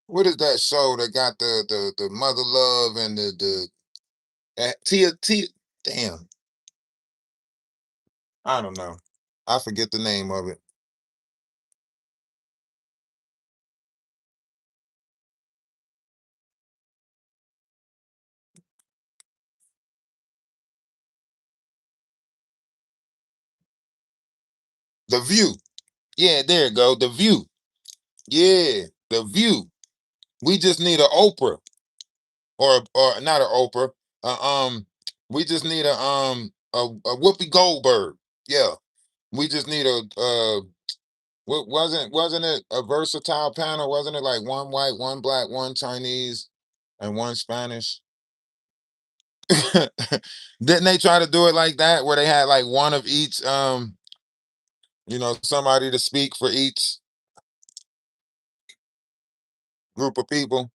What is that show that got the mother love and Tia, damn, I don't know. I forget the name of it. The View. Yeah, there you go. The View. Yeah, The View. We just need a Oprah, or not a Oprah. Um, we just need a Whoopi Goldberg. Yeah, we just need what wasn't it a versatile panel? Wasn't it like one white, one black, one Chinese, and one Spanish? Didn't they try to do it like that, where they had like one of each, somebody to speak for each group of people?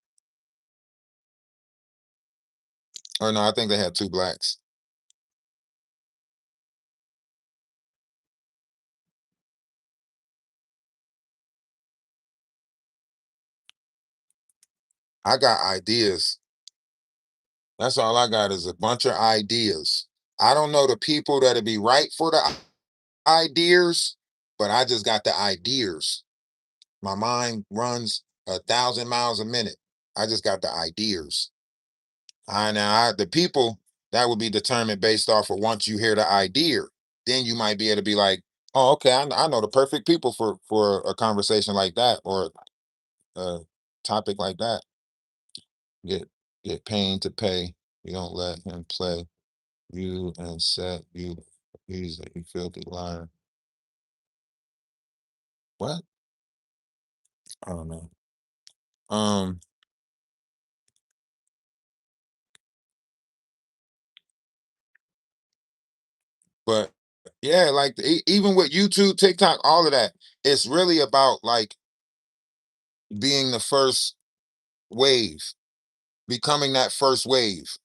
Or no, I think they had two blacks. I got ideas. That's all I got, is a bunch of ideas. I don't know the people that'll be right for the ideas, but I just got the ideas. My mind runs 1,000 miles a minute. I just got the ideas. The people, that would be determined based off of, once you hear the idea, then you might be able to be like, oh, okay, I know the perfect people for a conversation like that, or a topic like that. Get pain to pay. You don't let him play you and set you. He's a filthy liar. What? I don't know. Um, But yeah, like even with YouTube, TikTok, all of that, it's really about like being the first wave, becoming that first wave,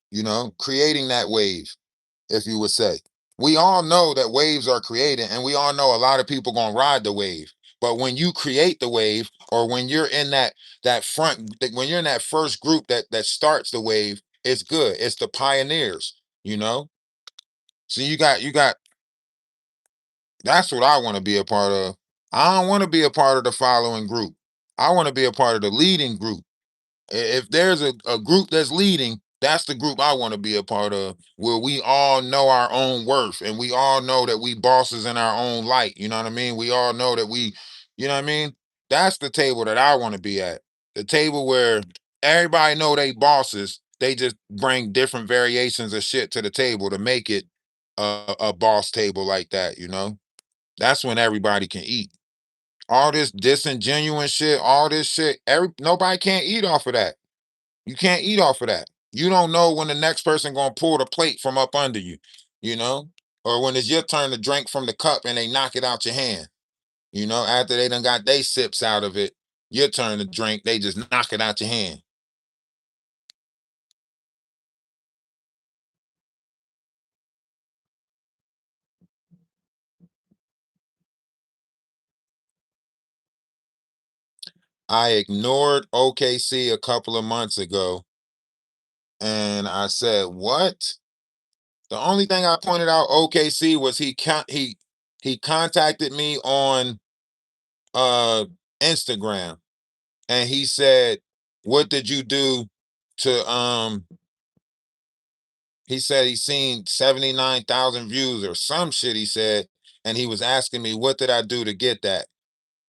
creating that wave, if you would say. We all know that waves are created, and we all know a lot of people gonna ride the wave. But when you create the wave, or when you're in that front, when you're in that first group that starts the wave, it's good. It's the pioneers, you know. So you got. That's what I want to be a part of. I don't want to be a part of the following group. I want to be a part of the leading group. If there's a group that's leading, that's the group I want to be a part of, where we all know our own worth, and we all know that we bosses in our own light. You know what I mean? We all know that you know what I mean? That's the table that I want to be at. The table where everybody know they bosses. They just bring different variations of shit to the table to make it a boss table like that, That's when everybody can eat. All this disingenuous shit, all this shit, nobody can't eat off of that. You can't eat off of that. You don't know when the next person gonna pull the plate from up under you, you know, or when it's your turn to drink from the cup and they knock it out your hand. After they done got they sips out of it, your turn to drink, they just knock it out your hand. I ignored OKC a couple of months ago, and I said, "What?" The only thing I pointed out OKC was he contacted me on uh Instagram, and he said, "What did you do to he said he seen 79,000 views or some shit he said, and he was asking me what did I do to get that.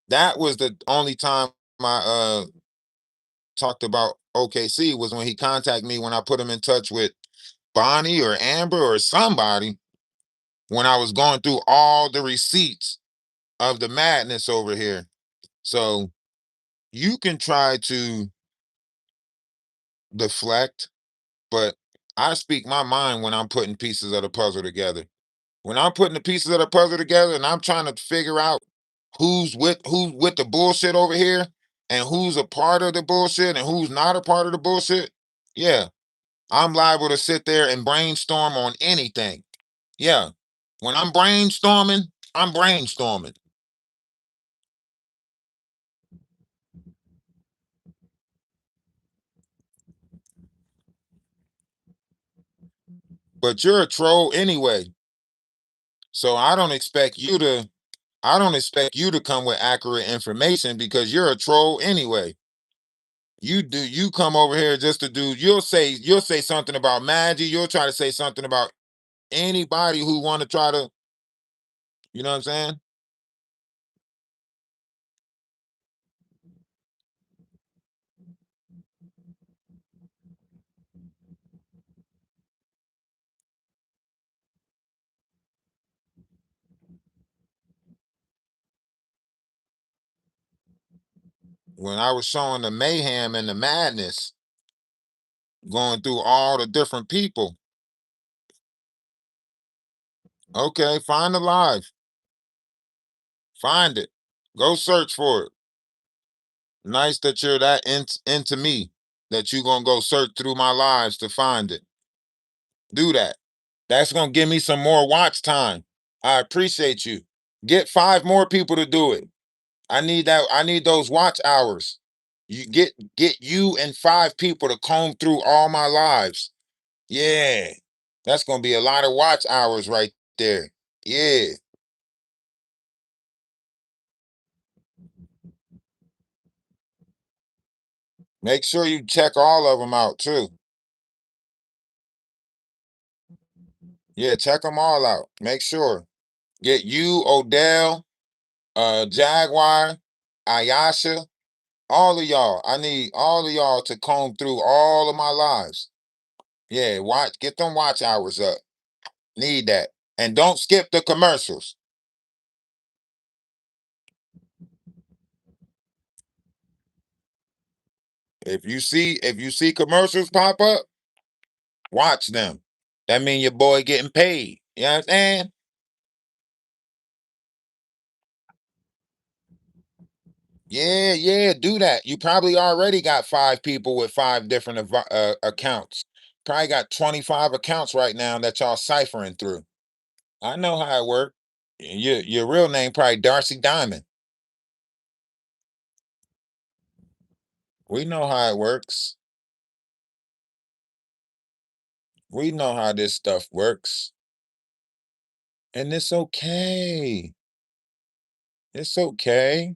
That was the only time I talked about OKC, was when he contacted me, when I put him in touch with Bonnie or Amber or somebody, when I was going through all the receipts of the madness over here. So you can try to deflect, but I speak my mind when I'm putting pieces of the puzzle together. When I'm putting the pieces of the puzzle together and I'm trying to figure out who's with the bullshit over here, and who's a part of the bullshit and who's not a part of the bullshit, yeah, I'm liable to sit there and brainstorm on anything. Yeah. When I'm brainstorming. But you're a troll anyway. So I don't expect you to come with accurate information, because you're a troll anyway. You come over here just to do, you'll say something about Maggie, you'll try to say something about anybody who want to try to, you know what I'm saying? When I was showing the mayhem and the madness going through all the different people, okay, find the live, find it, go search for it. Nice that you're that into me, that you gonna go search through my lives to find it. Do that. That's gonna give me some more watch time. I appreciate you. Get 5 more people to do it. I need that. I need those watch hours. You get you and 5 people to comb through all my lives. Yeah. That's gonna be a lot of watch hours right there. Yeah. Make sure you check all of them out too. Yeah, check them all out. Make sure. Get you, Odell, Jaguar, Ayasha, all of y'all. I need all of y'all to comb through all of my lives. Yeah, get them watch hours up. Need that. And don't skip the commercials. If you see commercials pop up, watch them. That mean your boy getting paid. You understand? Yeah, yeah, do that. You probably already got 5 people with 5 different accounts. Probably got 25 accounts right now that y'all ciphering through. I know how it works. Your real name probably Darcy Diamond. We know how it works. We know how this stuff works. And it's okay. It's okay.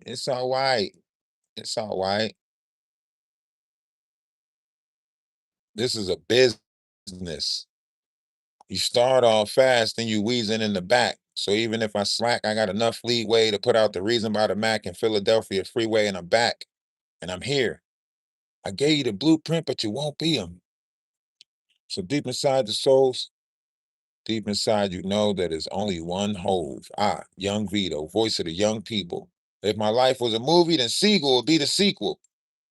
It's all right. It's all right. This is a business. You start off fast, then you wheezing in the back. So even if I slack, I got enough leeway to put out the reason by the Mac in Philadelphia freeway, and I'm back, and I'm here. I gave you the blueprint, but you won't be them. So deep inside the souls, deep inside, you know that there's only one Hove. Young Vito, voice of the young people. If my life was a movie, then Seagull would be the sequel.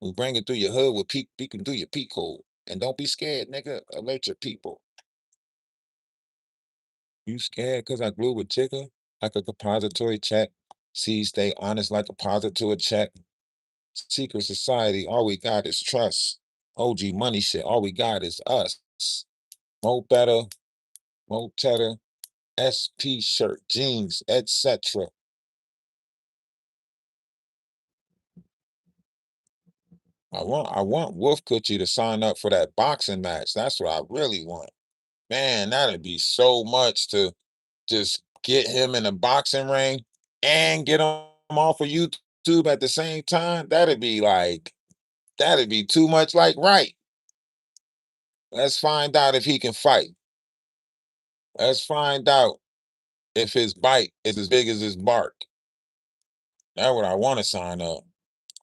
We bring it through your hood with peeking through your peek hole. And don't be scared, nigga. Alert your people. You scared because I glue with Jigger like a compository check? See, stay honest like a positive to a check. Secret society, all we got is trust. OG money shit, all we got is us. Mo better, mo cheddar, SP shirt, jeans, etc. I want Wolf Coochie to sign up for that boxing match. That's what I really want. Man, that'd be so much to just get him in a boxing ring and get him off of YouTube at the same time. That'd be too much like right. Let's find out if he can fight. Let's find out if his bite is as big as his bark. That's what I want to sign up.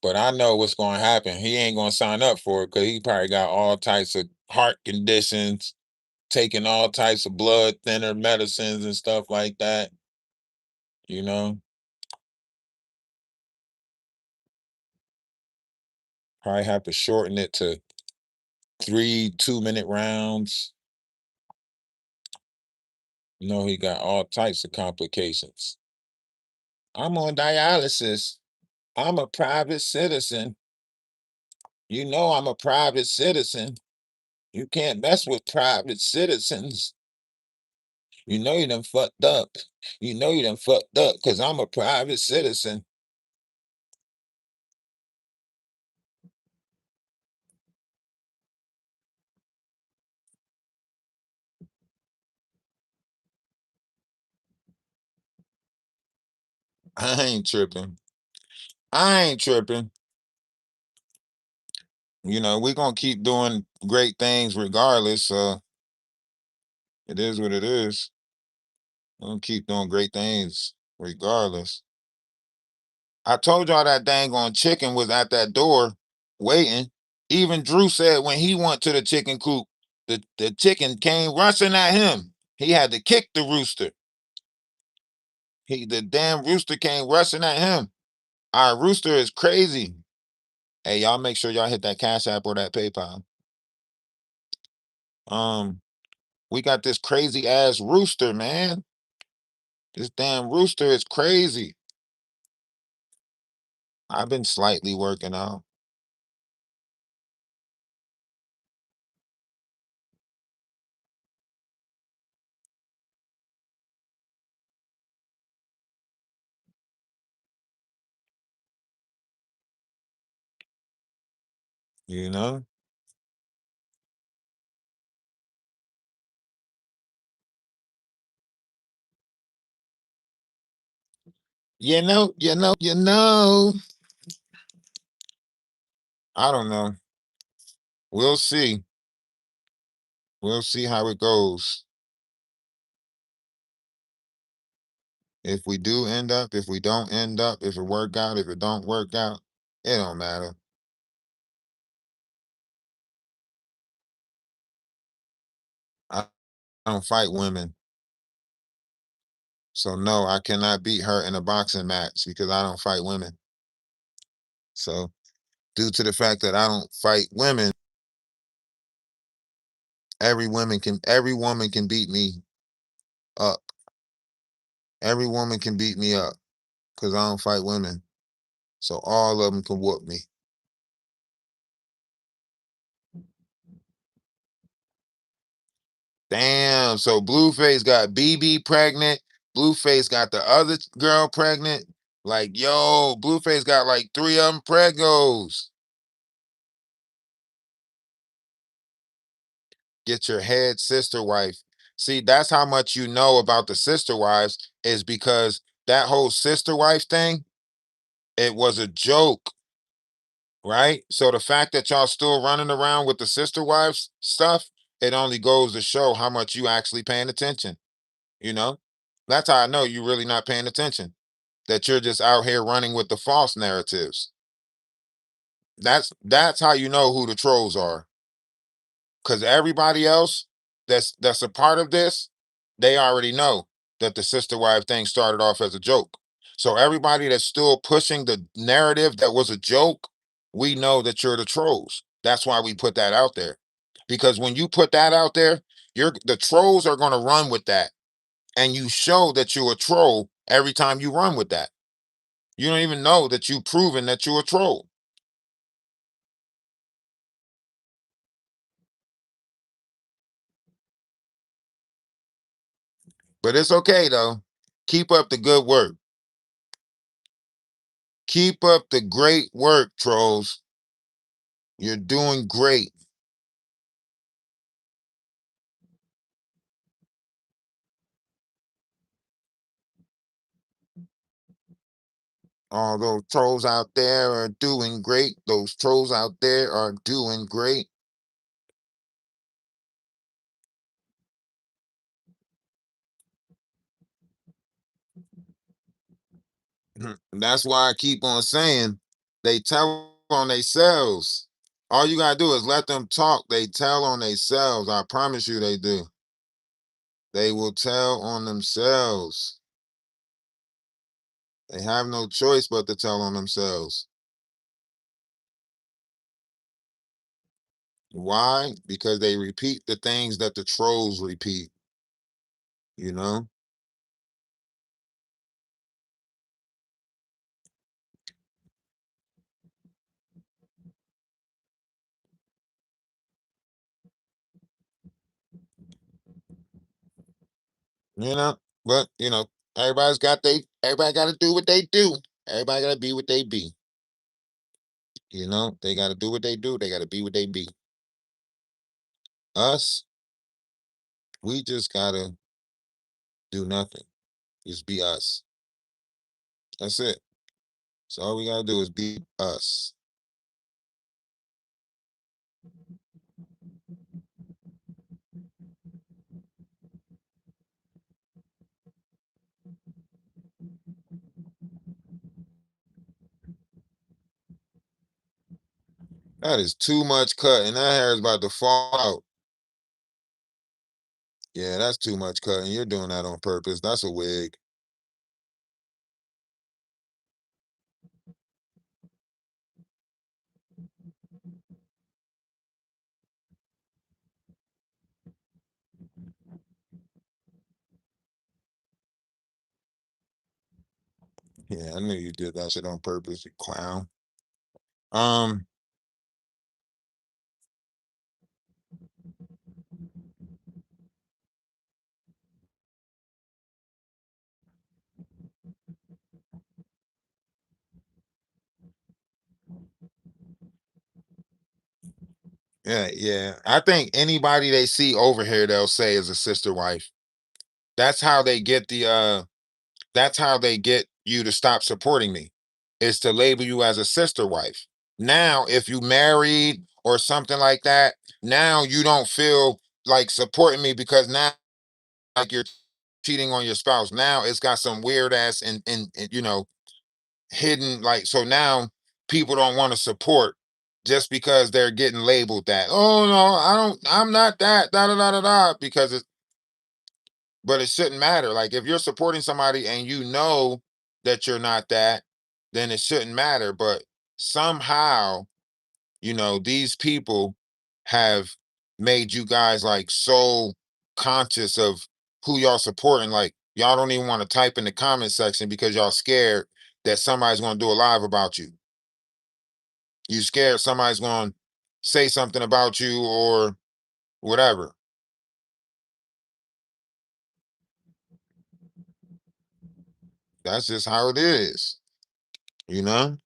But I know what's going to happen. He ain't going to sign up for it because he probably got all types of heart conditions, taking all types of blood thinner medicines and stuff like that. You know, probably have to shorten it to 3 2-minute rounds. You know, he got all types of complications. I'm on dialysis. I'm a private citizen. You know, I'm a private citizen. You can't mess with private citizens. You know you done fucked up. You know you done fucked up because I'm a private citizen. I ain't tripping. I ain't tripping. You know, we're gonna keep doing great things regardless. It is what it is. We're gonna keep doing great things regardless. I told y'all that dang on chicken was at that door waiting. Even Drew said when he went to the chicken coop, the chicken came rushing at him. He had to kick the rooster. The damn rooster came rushing at him. Our rooster is crazy. Hey, y'all make sure y'all hit that Cash App or that PayPal. Um, we got this crazy ass rooster, man. This damn rooster is crazy. I've been slightly working out, you know? I don't know. We'll see. We'll see how it goes. If we do end up, if we don't end up, if it work out, if it don't work out, it don't matter. I don't fight women. So no, I cannot beat her in a boxing match because I don't fight women. So due to the fact that I don't fight women, every woman can beat me. up. Every woman can beat me up because I don't fight women. So all of them can whoop me. Damn. So Blueface got BB pregnant. Blueface got the other girl pregnant. Like, yo, Blueface got like 3 of them pregos. Get your head sister wife. See, that's how much you know about the sister wives, is because that whole sister wife thing, it was a joke, right? So the fact that y'all still running around with the sister wives stuff, it only goes to show how much you actually paying attention, you know? That's how I know you really not paying attention. That you're just out here running with the false narratives. That's how you know who the trolls are. Because everybody else that's a part of this, they already know that the sister wife thing started off as a joke. So everybody that's still pushing the narrative that was a joke, we know that you're the trolls. That's why we put that out there. Because when you put that out there, the trolls are going to run with that. And you show that you're a troll every time you run with that. You don't even know that you've proven that you're a troll. But it's okay though. Keep up the good work. Keep up the great work, trolls. You're doing great. All those trolls out there are doing great. Those trolls out there are doing great. That's why I keep on saying they tell on themselves. All you gotta do is let them talk. They tell on themselves. I promise you they do. They will tell on themselves. They have no choice but to tell on themselves. Why? Because they repeat the things that the trolls repeat, you know? You know, but everybody gotta do what they do. Everybody gotta be what they be. You know, they gotta do what they do, they gotta be what they be. Us, we just gotta do nothing. Just be us. That's it. So all we gotta do is be us. That is too much cut, and that hair is about to fall out. Yeah, that's too much cut, and you're doing that on purpose. That's a wig. Yeah, I knew you did that shit on purpose, you clown. Um, yeah, yeah. I think anybody they see over here, they'll say is a sister wife. That's how they get that's how they get you to stop supporting me, is to label you as a sister wife. Now, if you married or something like that, now you don't feel like supporting me because now like you're cheating on your spouse. Now it's got some weird ass and hidden, like, so now people don't want to support just because they're getting labeled that. Oh no, I'm not that, da da da da da, because it's but it shouldn't matter. Like if you're supporting somebody and you know that you're not that, then it shouldn't matter. But somehow, these people have made you guys like so conscious of who y'all supporting. Like y'all don't even want to type in the comment section because y'all scared that somebody's going to do a live about you. You scared somebody's going to say something about you or whatever. That's just how it is, you know?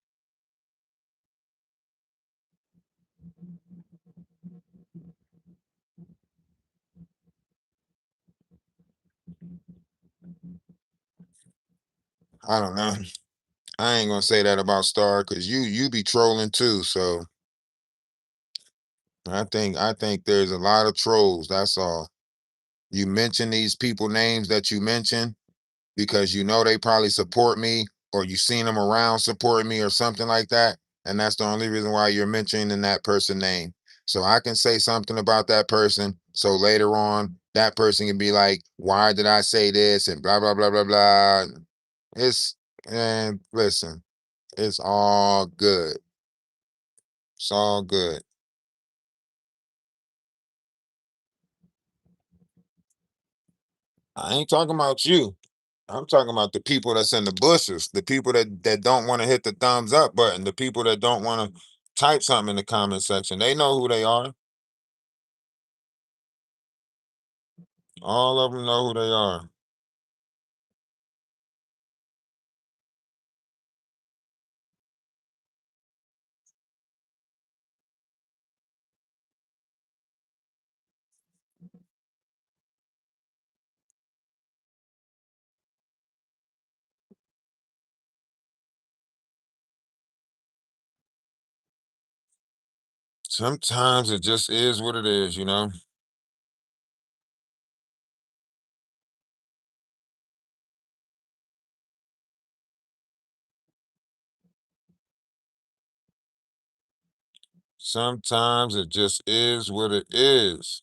I don't know. I ain't gonna say that about Star because you be trolling too. So I think there's a lot of trolls. That's all. You mention these people names that you mention because you know they probably support me or you seen them around supporting me or something like that. And that's the only reason why you're mentioning that person name. So I can say something about that person. So later on, that person can be like, why did I say this? And blah, blah, blah, blah, blah. It's, and listen, it's all good. It's all good. I ain't talking about you. I'm talking about the people that's in the bushes, the people that don't want to hit the thumbs up button, the people that don't want to type something in the comment section. They know who they are. All of them know who they are. Sometimes it just is what it is, you know. Sometimes it just is what it is.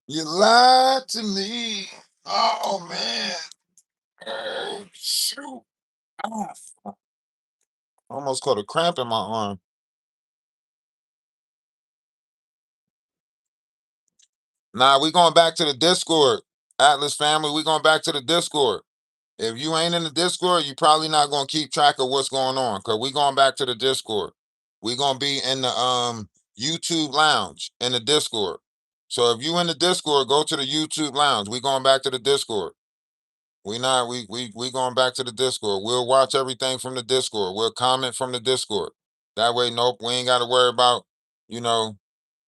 You lied to me. Oh man. Oh, shoot. Ah, almost caught a cramp in my arm. Nah, we going back to the Discord. Atlas family, we going back to the Discord. If you ain't in the Discord, you probably not gonna keep track of what's going on because we going back to the Discord. We gonna be in the YouTube lounge in the Discord. So if you in the Discord, go to the YouTube lounge. We going back to the Discord. We not we going back to the Discord. We'll watch everything from the Discord. We'll comment from the Discord. That way, nope, we ain't got to worry about, you know,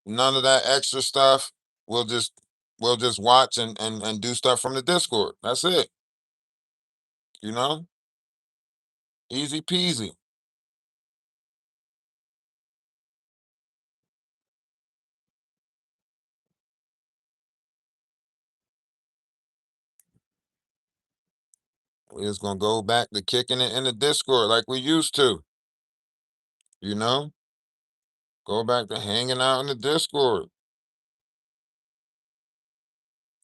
none of that extra stuff. We'll just we'll just watch and do stuff from the Discord. That's it. You know, easy peasy. We're just gonna go back to kicking it in the Discord like we used to. You know, go back to hanging out in the Discord.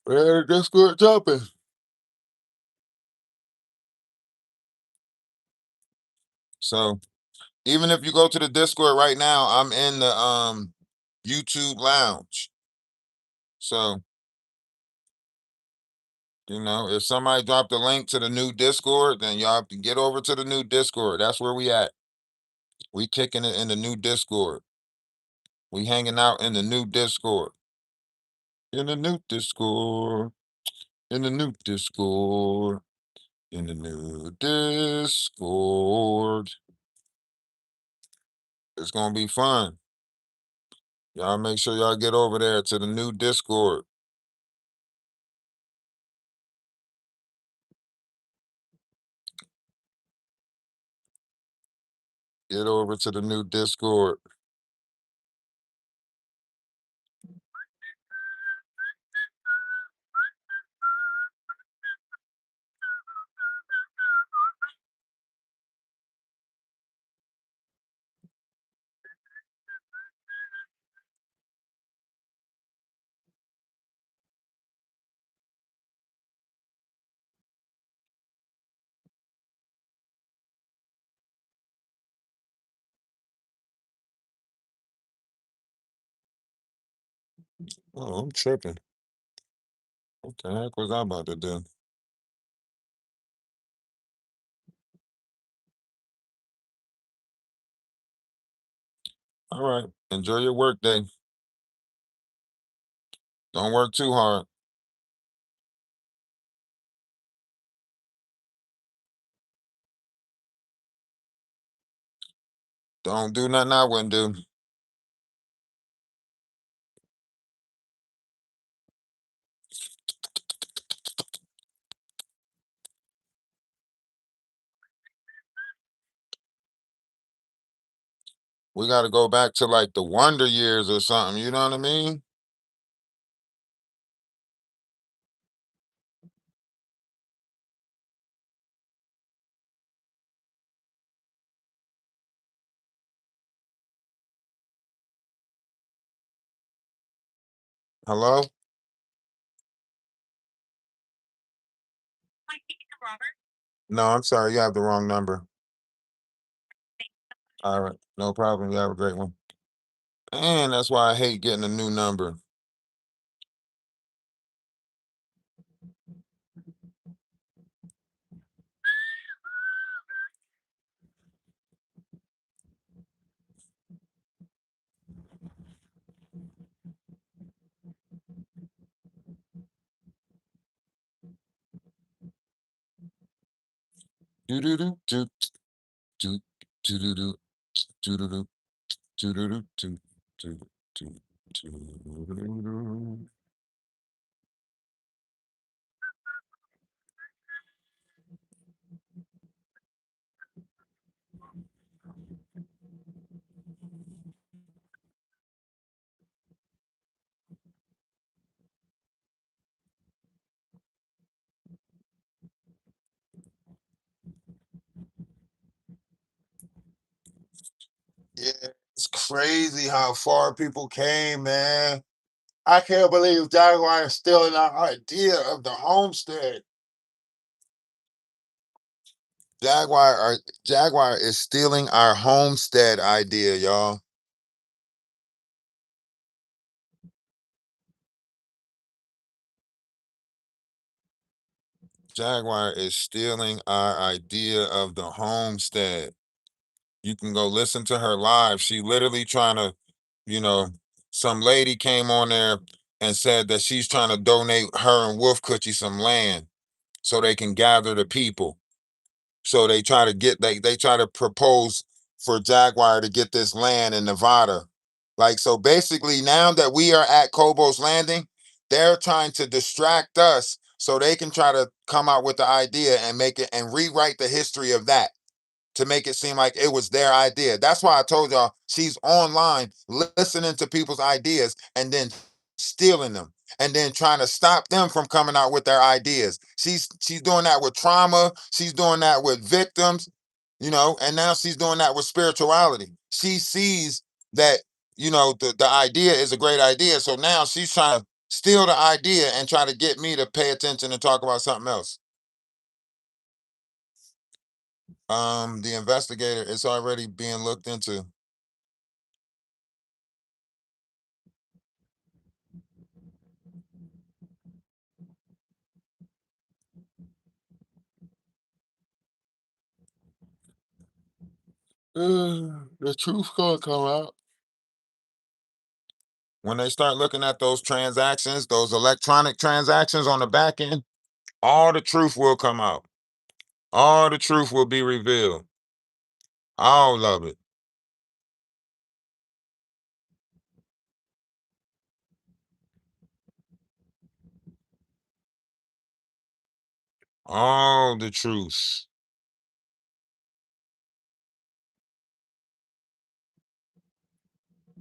Where the Discord jumping. So even if you go to the Discord right now, I'm in the YouTube lounge. So, you know, if somebody dropped a link to the new Discord, then y'all have to get over to the new Discord. That's where we at. We kicking it in the new Discord. We hanging out in the new Discord. In the new Discord. In the new Discord. In the new Discord. It's gonna be fun. Y'all make sure y'all get over there to the new Discord. Get over to the new Discord. Oh, I'm tripping. What the heck was I about to do? All right. Enjoy your work day. Don't work too hard. Don't do nothing I wouldn't do. We got to go back to like the Wonder Years or something. You know what I mean? Hello? No, I'm sorry. You have the wrong number. All right. No problem. You have a great one. And that's why I hate getting a new number. Do do do do do do do do do do do do do do do do do. Yeah, it's crazy how far people came, man. I can't believe Jaguar is stealing our idea of the homestead. Jaguar is stealing our homestead idea, y'all. Jaguar is stealing our idea of the homestead. You can go listen to her live. She literally trying to, you know, some lady came on there and said that she's trying to donate her and Wolf Coochie some land so they can gather the people. So they try to get they try to propose for Jaguar to get this land in Nevada. Like so basically now that we are at Kobo's Landing, they're trying to distract us so they can try to come out with the idea and make it and rewrite the history of that to make it seem like it was their idea. That's why I told y'all she's online listening to people's ideas and then stealing them and then trying to stop them from coming out with their ideas. She's doing that with trauma, she's doing that with victims, and now she's doing that with spirituality. She sees that, the idea is a great idea. So now she's trying to steal the idea and try to get me to pay attention and talk about something else. The investigator is already being looked into. The truth gonna come out. When they start looking at those transactions, those electronic transactions on the back end, all the truth will come out. All the truth will be revealed. All of it. All the truths.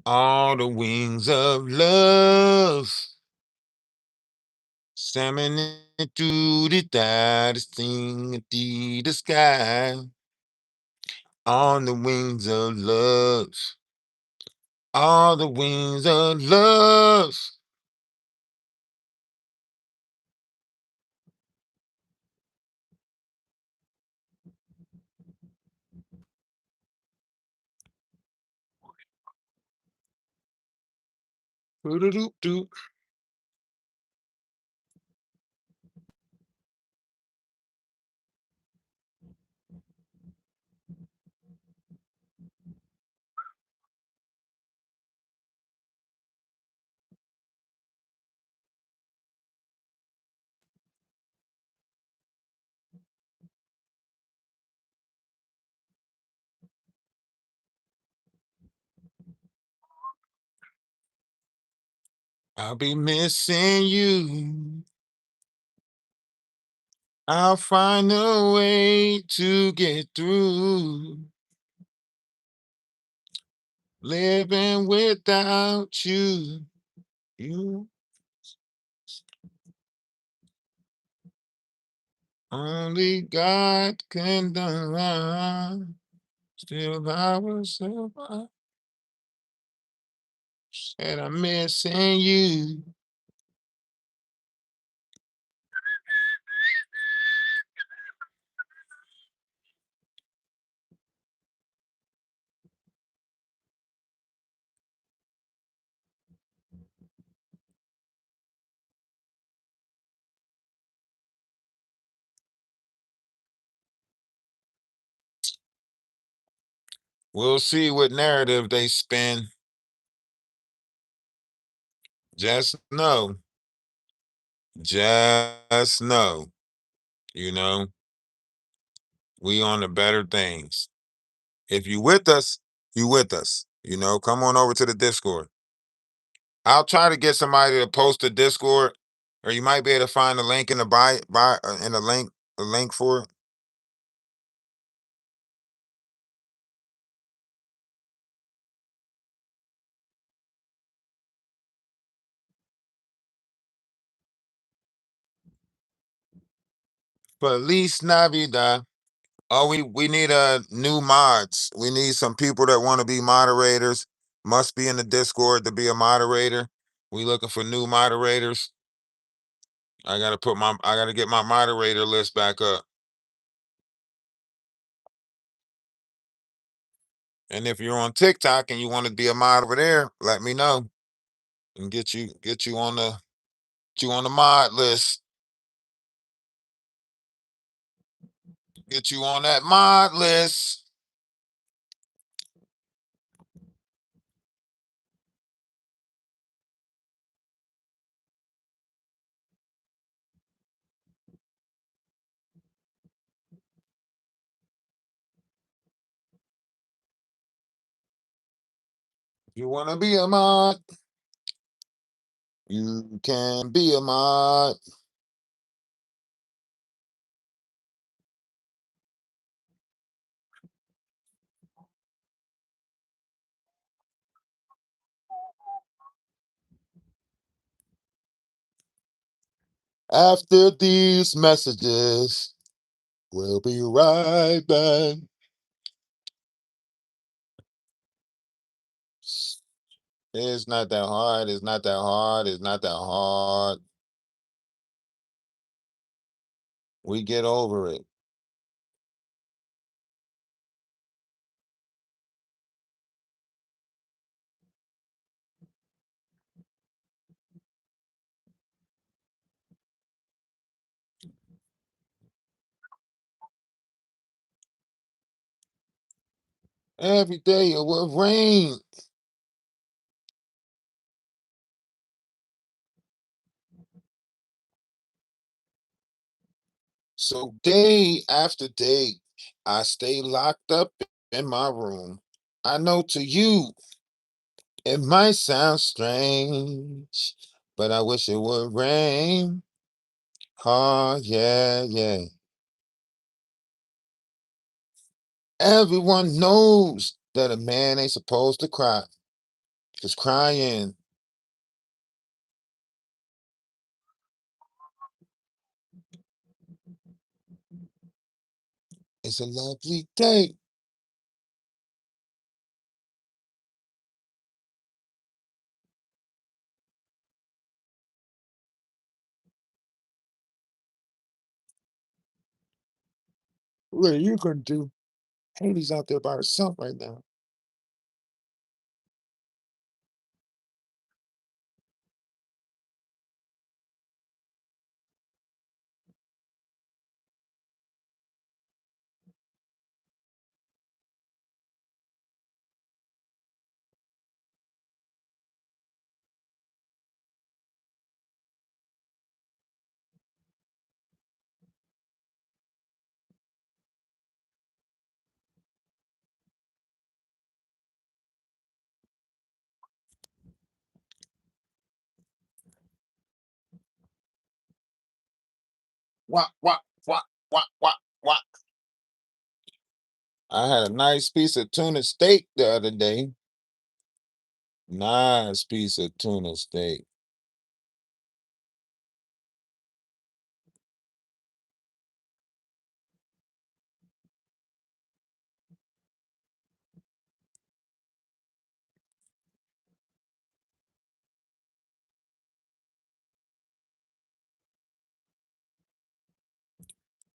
All the wings of love. Salmon into the darkest thing into the sky. On the wings of love. All the wings of love. Doo-doo-doo-doo. I'll be missing you. I'll find a way to get through. Living without you. You only God can deny. Still I will survive. Said I'm missing you. We'll see what narrative they spin. Just know, just know, you know, we on the better things. If you with us, you with us. Come on over to the Discord. I'll try to get somebody to post the Discord, or you might be able to find the link in the buy in the link for it. Feliz Navidad. Oh, we need new mods. We need some people that want to be moderators. Must be in the Discord to be a moderator. We looking for new moderators. I gotta get my moderator list back up. And if you're on TikTok and you want to be a mod over there, let me know and get you on the mod list. Get you on that mod list. You want to be a mod? You can be a mod. After these messages, we'll be right back. It's not that hard. It's not that hard. It's not that hard. We get over it. Every day it will rain. So day after day, I stay locked up in my room. I know to you, it might sound strange, but I wish it would rain. Oh, yeah, yeah. Everyone knows that a man ain't supposed to cry. Just crying. It's a lovely day. What are you gonna do? Haley's out there by herself right now. Wah, wah, wah, wah, wah, wah. I had a nice piece of tuna steak the other day. Nice piece of tuna steak.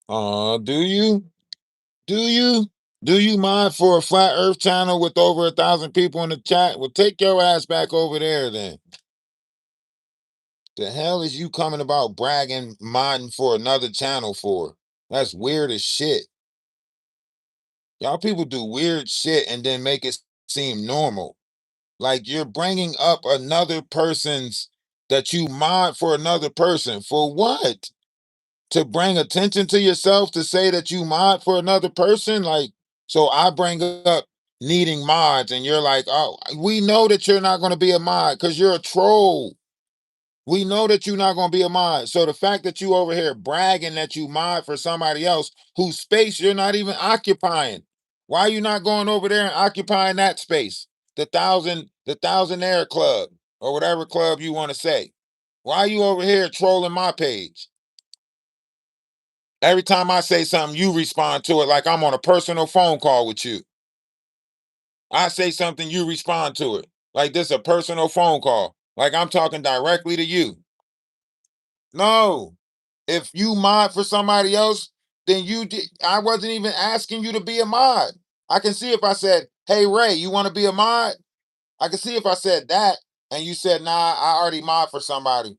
Do you? Do you? Do you mind for a flat earth channel with over 1,000 people in the chat? Well, take your ass back over there then. The hell is you coming about bragging, modding for another channel for? That's weird as shit. Y'all people do weird shit and then make it seem normal. Like you're bringing up another person's that you mod for another person. For what? To bring attention to yourself to say that you mod for another person? Like, so I bring up needing mods and you're like, oh, we know that you're not going to be a mod because you're a troll. We know that you're not going to be a mod. So the fact that you over here bragging that you mod for somebody else whose space you're not even occupying. Why are you not going over there and occupying that space? The thousandaire club or whatever club you want to say. Why are you over here trolling my page? Every time I say something, you respond to it like I'm on a personal phone call with you. I say something, you respond to it. Like this a personal phone call. Like I'm talking directly to you. No. If you mod for somebody else, then I wasn't even asking you to be a mod. I can see if I said, hey Ray, you want to be a mod? I can see if I said that and you said, nah, I already mod for somebody.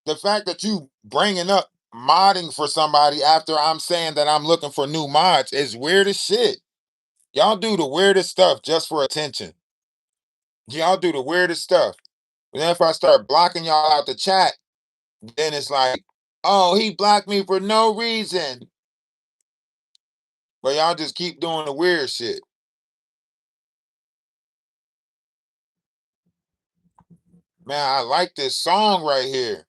The fact that you bringing up modding for somebody after I'm saying that I'm looking for new mods is weird as shit. Y'all do the weirdest stuff just for attention. Y'all do the weirdest stuff. But then if I start blocking y'all out the chat, then it's like, oh, he blocked me for no reason. But y'all just keep doing the weird shit. Man, I like this song right here.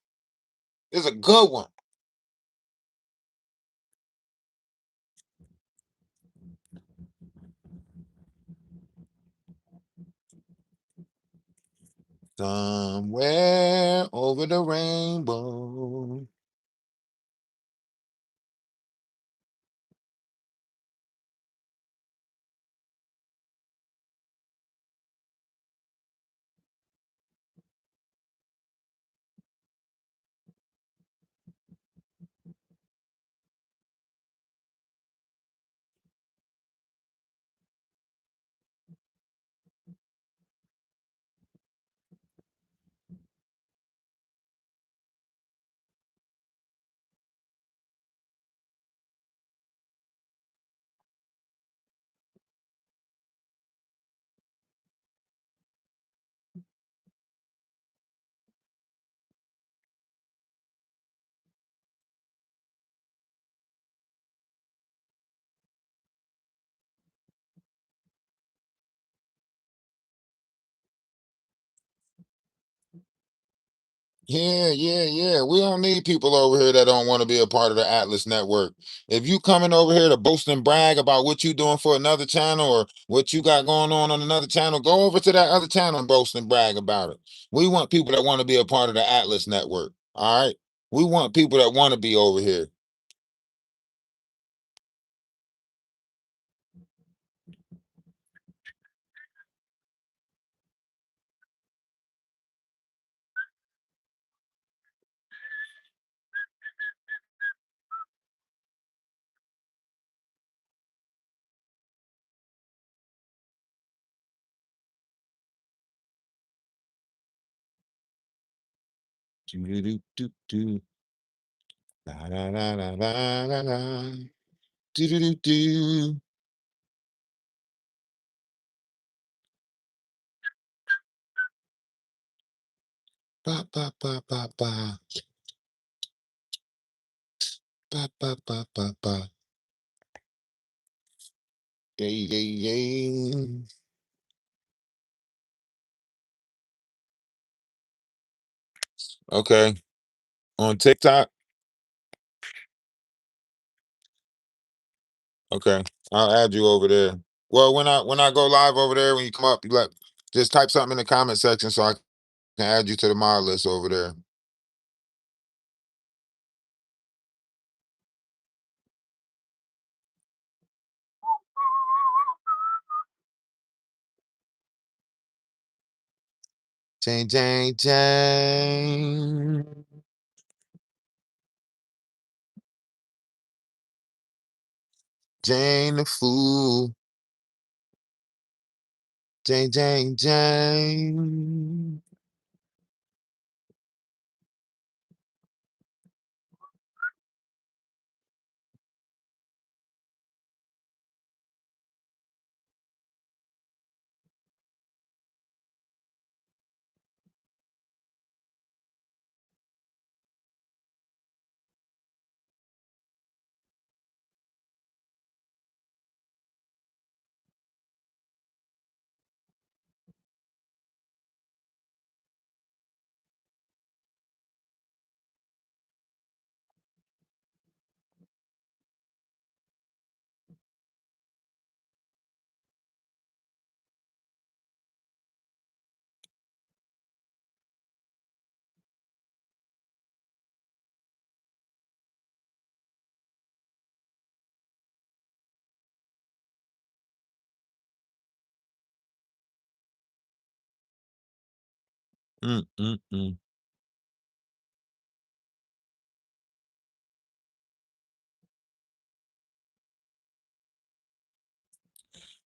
It's a good one. Somewhere over the rainbow. Yeah. We don't need people over here that don't want to be a part of the Atlas network. If you coming over here to boast and brag about what you doing for another channel or what you got going on another channel, go over to that other channel and boast and brag about it. We want people that want to be a part of the Atlas network. All right. We want people that want to be over here. Do-do-do-do-do. La, la, la, la, la, la, la. Do-do-do-do. Ba, ba, ba, ba, ba. Ba, ba, ba, ba, ba. Yay, yay, yay. Okay. On TikTok. Okay. I'll add you over there. Well, when I go live over there, when you come up, you just type something in the comment section so I can add you to the mod list over there. Jane, Jane, Jane. Jane the fool. Jane, Jane, Jane. Mm.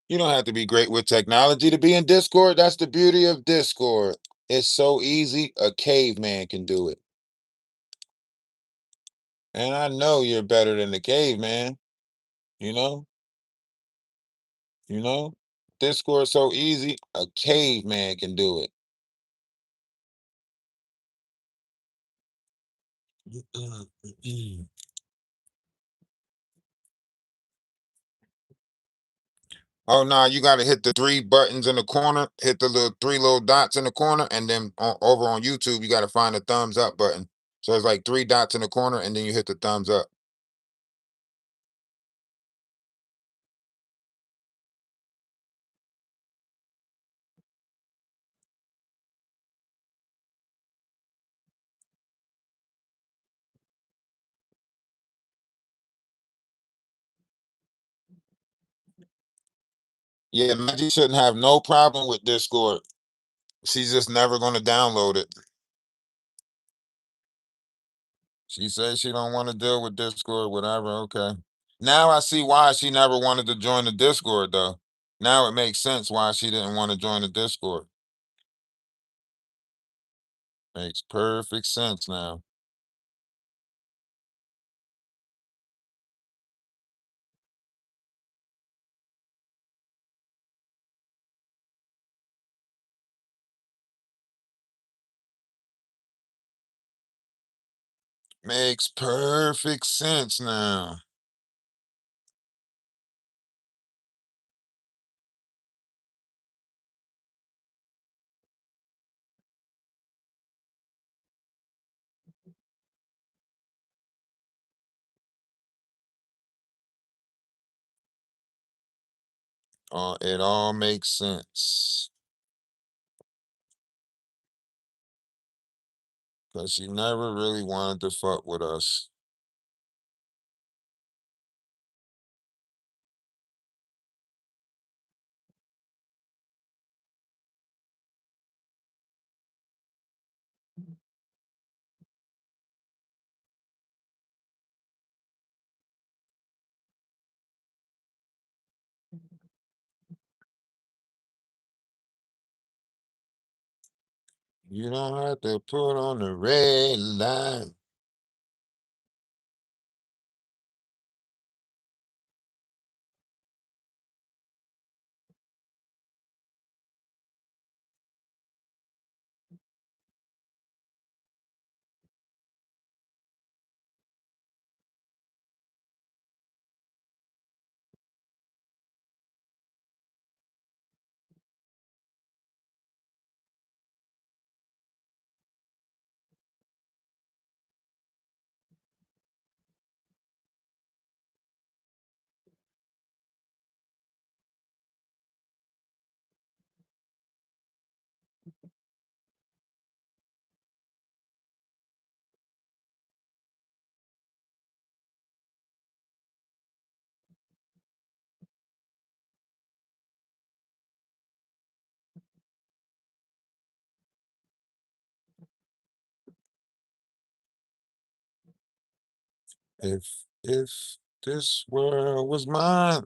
You don't have to be great with technology to be in Discord. That's the beauty of Discord. It's so easy. A caveman can do it. And I know you're better than the caveman. You know, you know, Discord so easy. A caveman can do it. Oh no, you got to hit the three buttons in the corner. Hit the little three little dots in the corner, and then over on YouTube, you got to find the thumbs up button. So it's like three dots in the corner, and then you hit the thumbs up. Yeah, Maggie shouldn't have no problem with Discord. She's just never going to download it. She says she don't want to deal with Discord, whatever. Okay. Now I see why she never wanted to join the Discord, though. Now it makes sense why she didn't want to join the Discord. Makes perfect sense now. Makes perfect sense now. It all makes sense. Cause she never really wanted to fuck with us. You don't have to put on the red light. If this world was mine,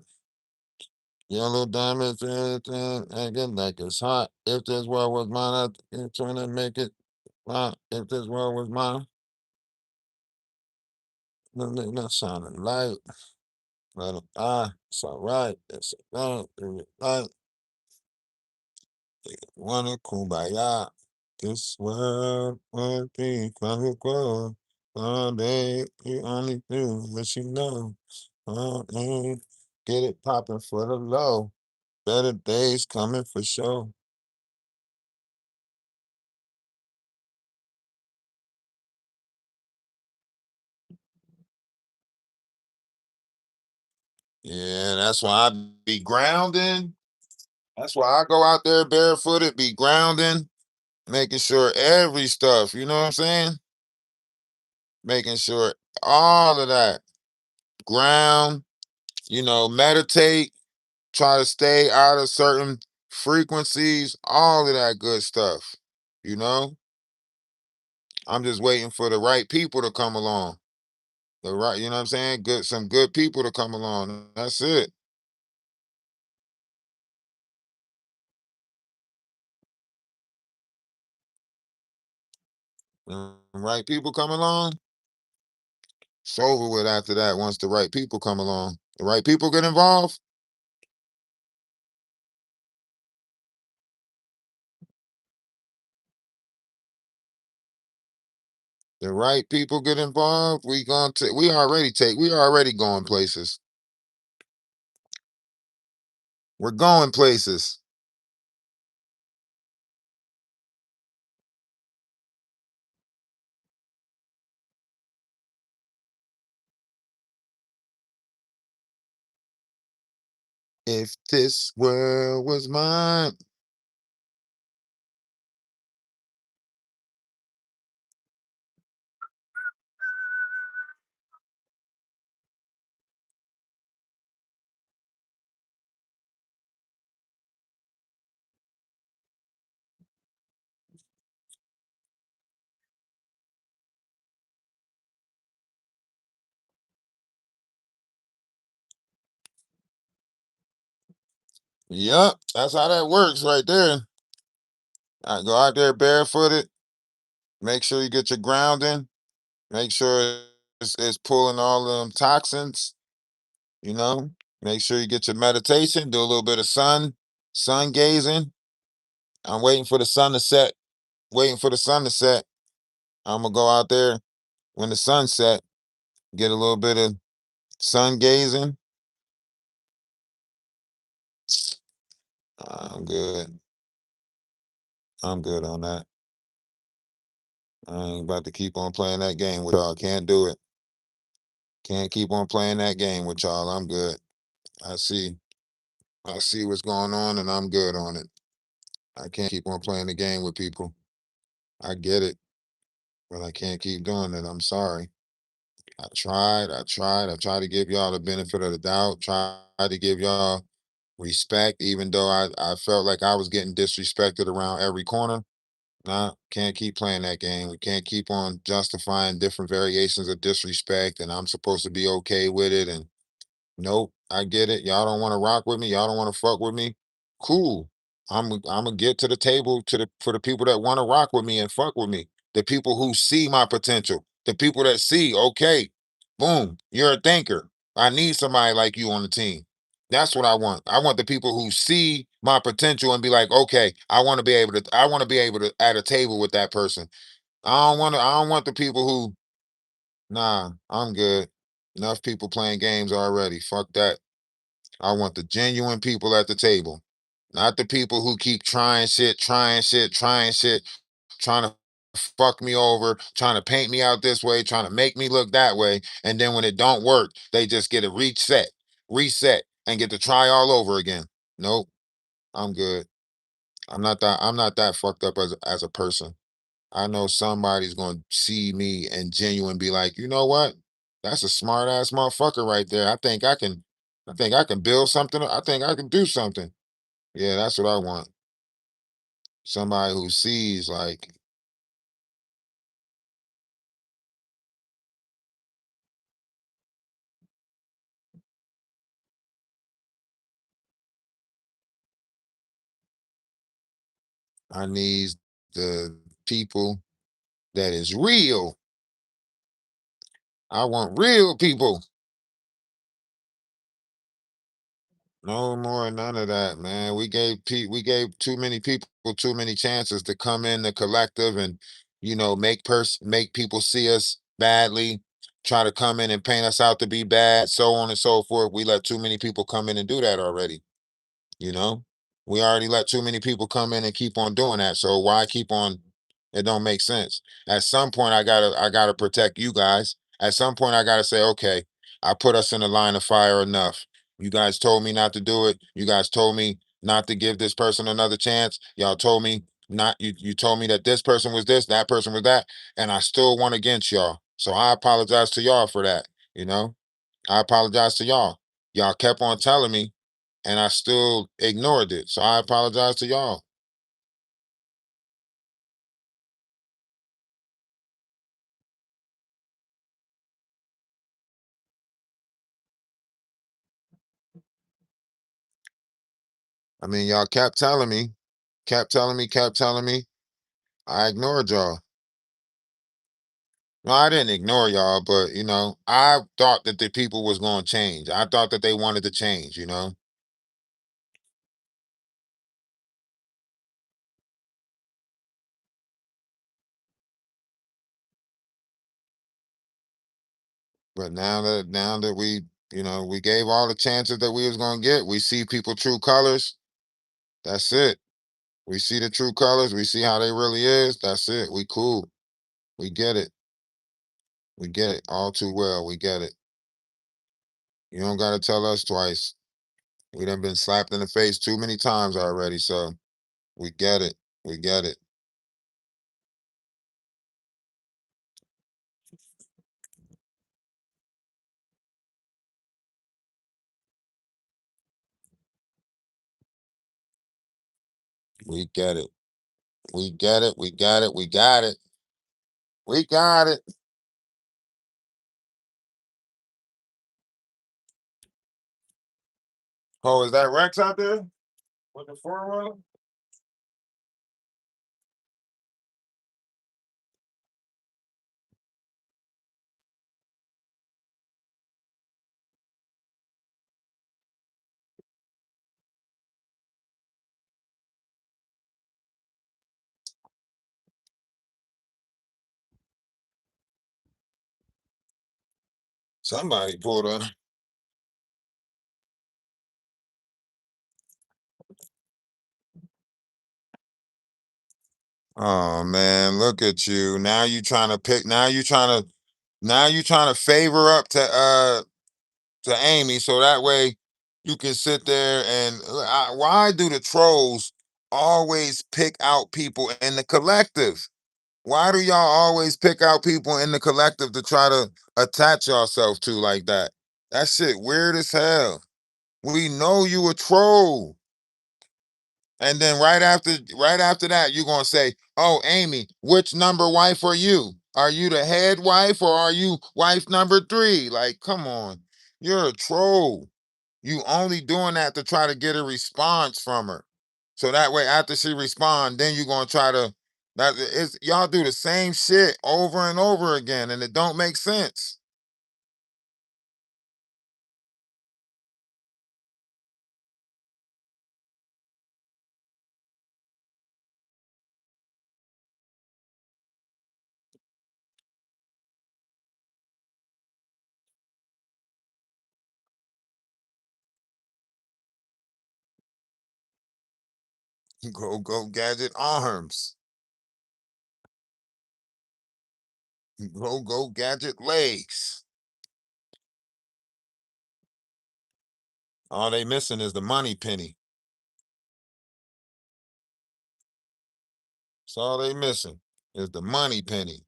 yellow diamonds, everything, acting like it's hot. If this world was mine, I'd trying to make it fine. If this world was mine, not shining light. Let 'em it's all right. It's all right. Wanna kumbaya. This world would be quite someday you only do what you know. Mm, get it popping for the low. Better days coming for sure. Yeah, that's why I be grounding. That's why I go out there barefooted, be grounding, making sure every stuff, you know what I'm saying? Making sure all of that ground, meditate, try to stay out of certain frequencies, all of that good stuff. You know, I'm just waiting for the right people to come along. The right, you know what I'm saying? Some good people to come along. That's it. Right people come along, it's over with after that. Once the right people come along, the right people get involved, the right people get involved, we already going places. We're going places. If this world was mine. Yep, that's how that works right there. I go out there barefooted. Make sure you get your grounding. Make sure it's pulling all of them toxins. You know. Make sure you get your meditation. Do a little bit of sun gazing. I'm waiting for the sun to set. Waiting for the sun to set. I'm gonna go out there when the sun set. Get a little bit of sun gazing. I'm good. I'm good on that. I ain't about to keep on playing that game with y'all. Can't do it. Can't keep on playing that game with y'all. I'm good. I see. I see what's going on and I'm good on it. I can't keep on playing the game with people. I get it, but I can't keep doing it. I'm sorry. I tried to give y'all the benefit of the doubt, tried to give y'all respect, even though I felt like I was getting disrespected around every corner. Nah, can't keep playing that game. We can't keep on justifying different variations of disrespect, and I'm supposed to be okay with it. And nope, I get it. Y'all don't want to rock with me. Y'all don't want to fuck with me. Cool. I'm gonna get to the table to the for the people that want to rock with me and fuck with me. The people who see my potential. The people that see, okay, boom, you're a thinker. I need somebody like you on the team. That's what I want. I want the people who see my potential and be like, okay, I want to be able to at a table with that person. I don't want the people who, nah, I'm good. Enough people playing games already. Fuck that. I want the genuine people at the table, not the people who keep trying shit, trying to fuck me over, trying to paint me out this way, trying to make me look that way. And then when it don't work, they just get a reset, and get to try all over again. Nope, I'm good. I'm not that fucked up as a person. I know somebody's gonna see me and genuine be like, you know what? That's a smart ass motherfucker right there. I think I can build something. I think I can do something. Yeah, that's what I want. Somebody who sees like, I need the people that is real. I want real people. No more, none of that, man. We gave too many people too many chances to come in the collective and make people see us badly, try to come in and paint us out to be bad, so on and so forth. We let too many people come in and do that already. You know, we already let too many people come in and keep on doing that. So why keep on? It don't make sense. At some point, I gotta protect you guys. At some point, I gotta say, okay, I put us in the line of fire enough. You guys told me not to do it. You guys told me not to give this person another chance. Y'all told me not. You told me that this person was this, that person was that, and I still won against y'all. So I apologize to y'all for that. You know, I apologize to y'all. Y'all kept on telling me and I still ignored it. So I apologize to y'all. I mean, y'all kept telling me. I ignored y'all. No, I didn't ignore y'all, but I thought that the people was going to change. I thought that they wanted to change. But now that we gave all the chances that we was going to get, we see people true colors. That's it. We see the true colors. We see how they really is. That's it. We cool. We get it. We get it all too well. We get it. You don't got to tell us twice. We done been slapped in the face too many times already, so we get it. We get it. We get it. We get it. We got it. We got it. We got it. Oh, is that Rex out there with the 4-wheeler? Somebody pulled up. Oh man, look at you. Now you trying to pick now you trying to favor up to Amy so that way You can sit there and why do the trolls always pick out people in the collective? Why do y'all always pick out people in the collective to try to attach yourself to like that? That shit weird as hell. We know you a troll. And then right after that, you're gonna say, "Oh, Amy, which number wife are you? Are you the head wife or are you wife number 3?" Like, come on, you're a troll. You only doing that to try to get a response from her. So that way, after she respond, then you're gonna try to that is y'all do the same shit over and over again, and it don't make sense. Go gadget arms. Go gadget legs. All they missing is the money penny. That's all they missing is the money penny.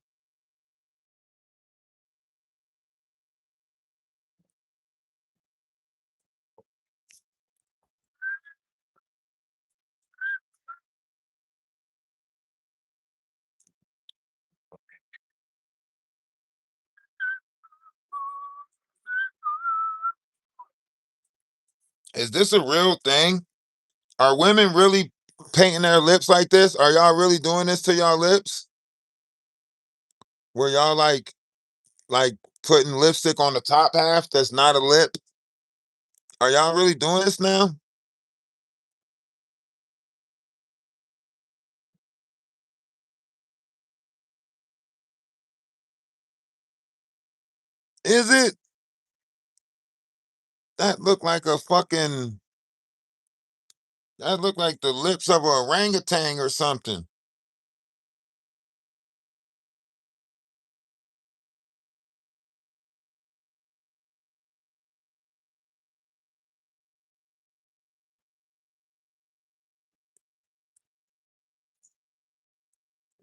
Is this a real thing? Are women really painting their lips like this? Are y'all really doing this to y'all lips? Where y'all like putting lipstick on the top half that's not a lip? Are y'all really doing this now? Is it? That look like a fucking that look like the lips of a orangutan or something.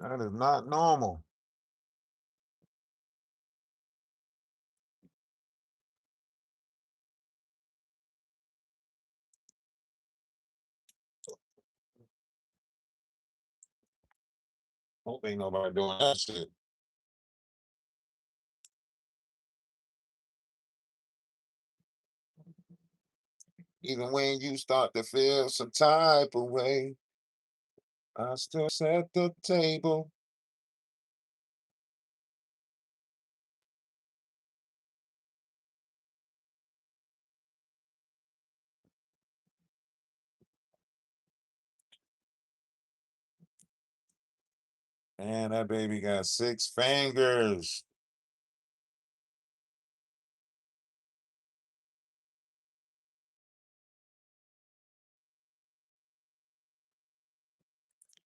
That is not normal. Hope ain't nobody doing that shit. Even when you start to feel some type of way, I still set the table. Man, that baby got 6 fingers.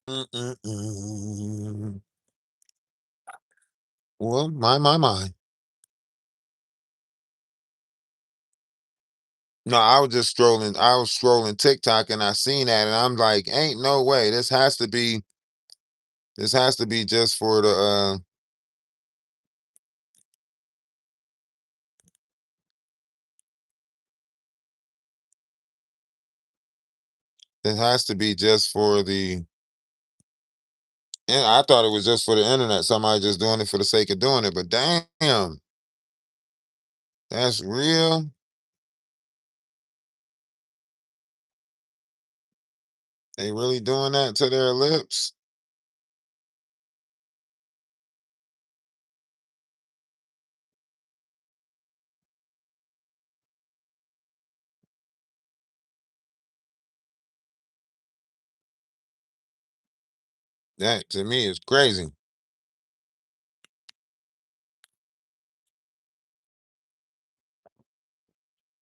Mm-mm-mm. Well, my. No, I was just strolling. I was scrolling TikTok and I seen that, and I'm like, ain't no way. This has to be. This has to be just for the. It has to be just for the. And I thought it was just for the internet. Somebody just doing it for the sake of doing it. But damn, that's real. They really doing that to their lips. That to me is crazy.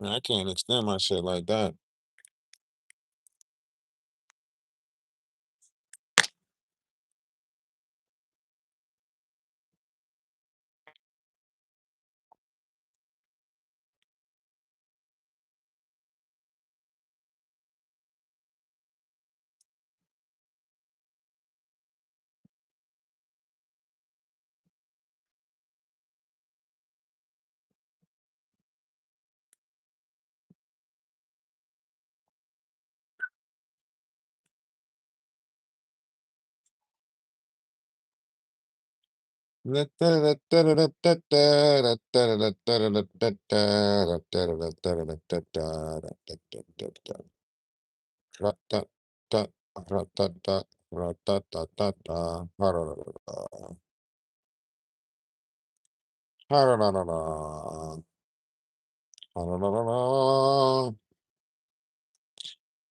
Man, I can't extend my shit like that.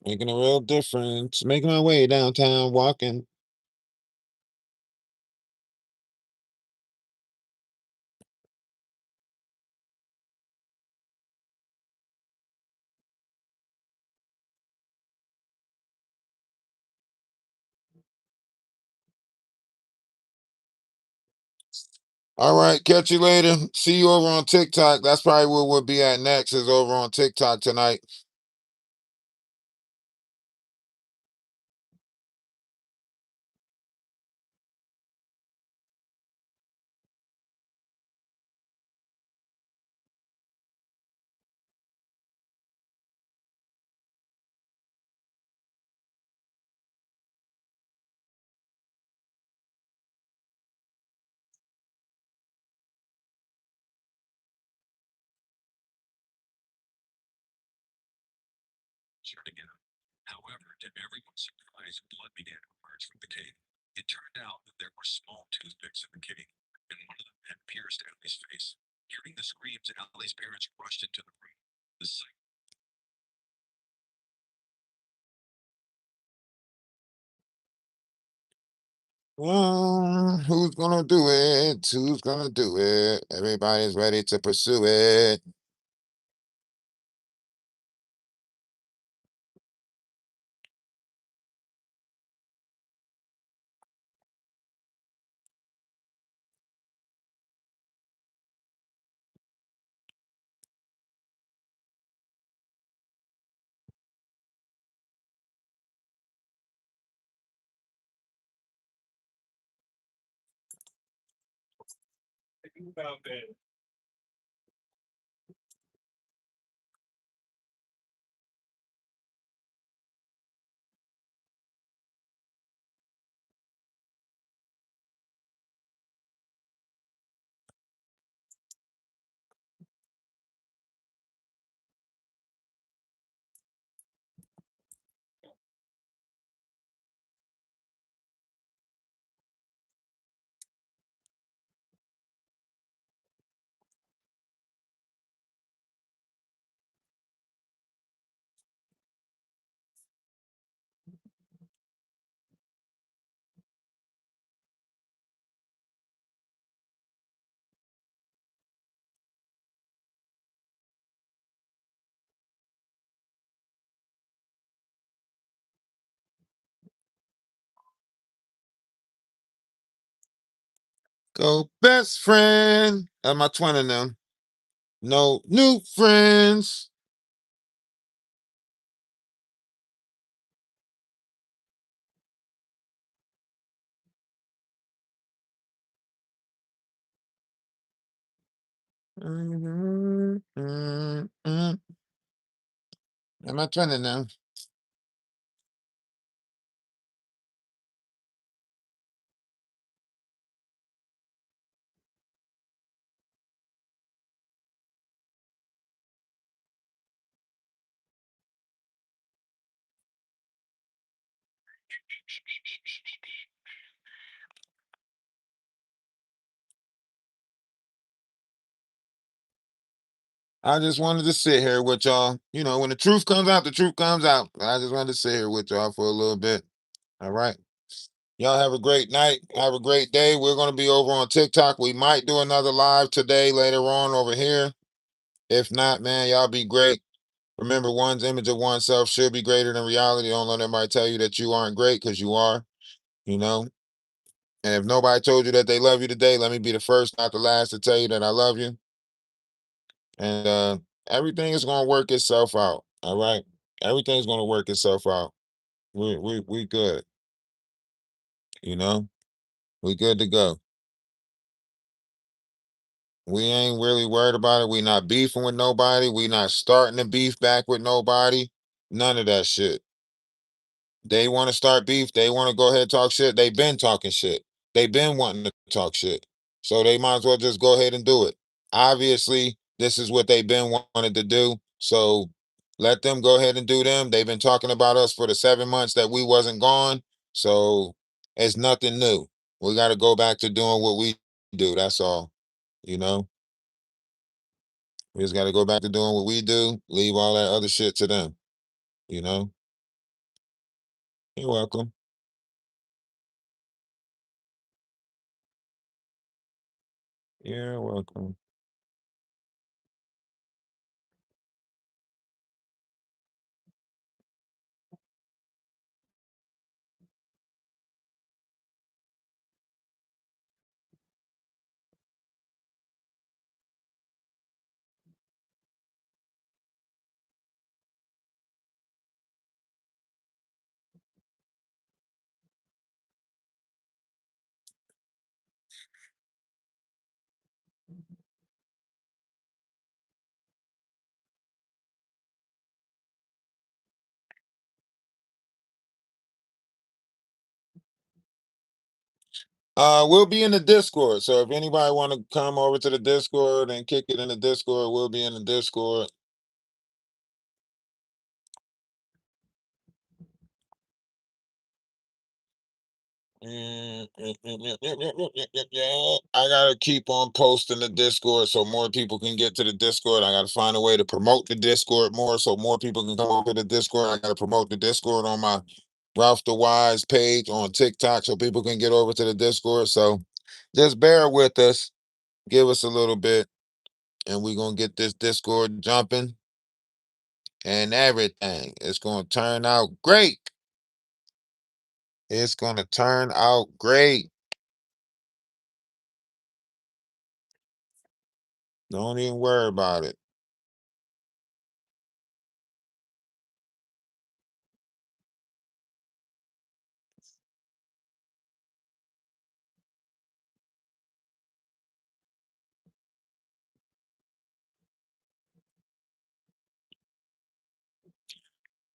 Making a real difference. Making my way downtown, walking. All right, catch you later. See you over on TikTok. That's probably where we'll be at next, is over on TikTok tonight. Who's gonna do it? Who's gonna do it? Everybody's ready to pursue it. Go best friend. That's my twin of them. No new friends. Am I twin of them? I just wanted to sit here with y'all. You know, when the truth comes out, the truth comes out. I just wanted to sit here with y'all for a little bit. All right. Y'all have a great night. Have a great day. We're going to be over on TikTok. We might do another live today later on over here. If not, man, y'all be great. Remember, one's image of oneself should be greater than reality. Don't let anybody tell you that you aren't great, because you are, you know. And if nobody told you that they love you today, let me be the first, not the last, to tell you that I love you. And everything is going to work itself out. All right. Everything's going to work itself out. We good. You know, we good to go. We ain't really worried about it. We not beefing with nobody. We not starting to beef back with nobody. None of that shit. They want to start beef. They want to go ahead and talk shit. They been talking shit. They been wanting to talk shit. So they might as well just go ahead and do it. Obviously, this is what they've been wanted to do. So let them go ahead and do them. They've been talking about us for the 7 months that we wasn't gone. So it's nothing new. We got to go back to doing what we do. That's all. You know, we just got to go back to doing what we do. Leave all that other shit to them. You know, you're welcome. You're welcome. We'll be in the Discord. So if anybody want to come over to the Discord and kick it in the Discord, we'll be in the Discord. Yeah. I gotta keep on posting the Discord so more people can get to the Discord. I gotta find a way to promote the Discord more so more people can come over to the Discord. I gotta promote the Discord on my Ralphdawise page on TikTok so people can get over to the Discord. So just bear with us, give us a little bit, and we're gonna get this Discord jumping and everything. It's gonna turn out great. It's gonna turn out great. Don't even worry about it.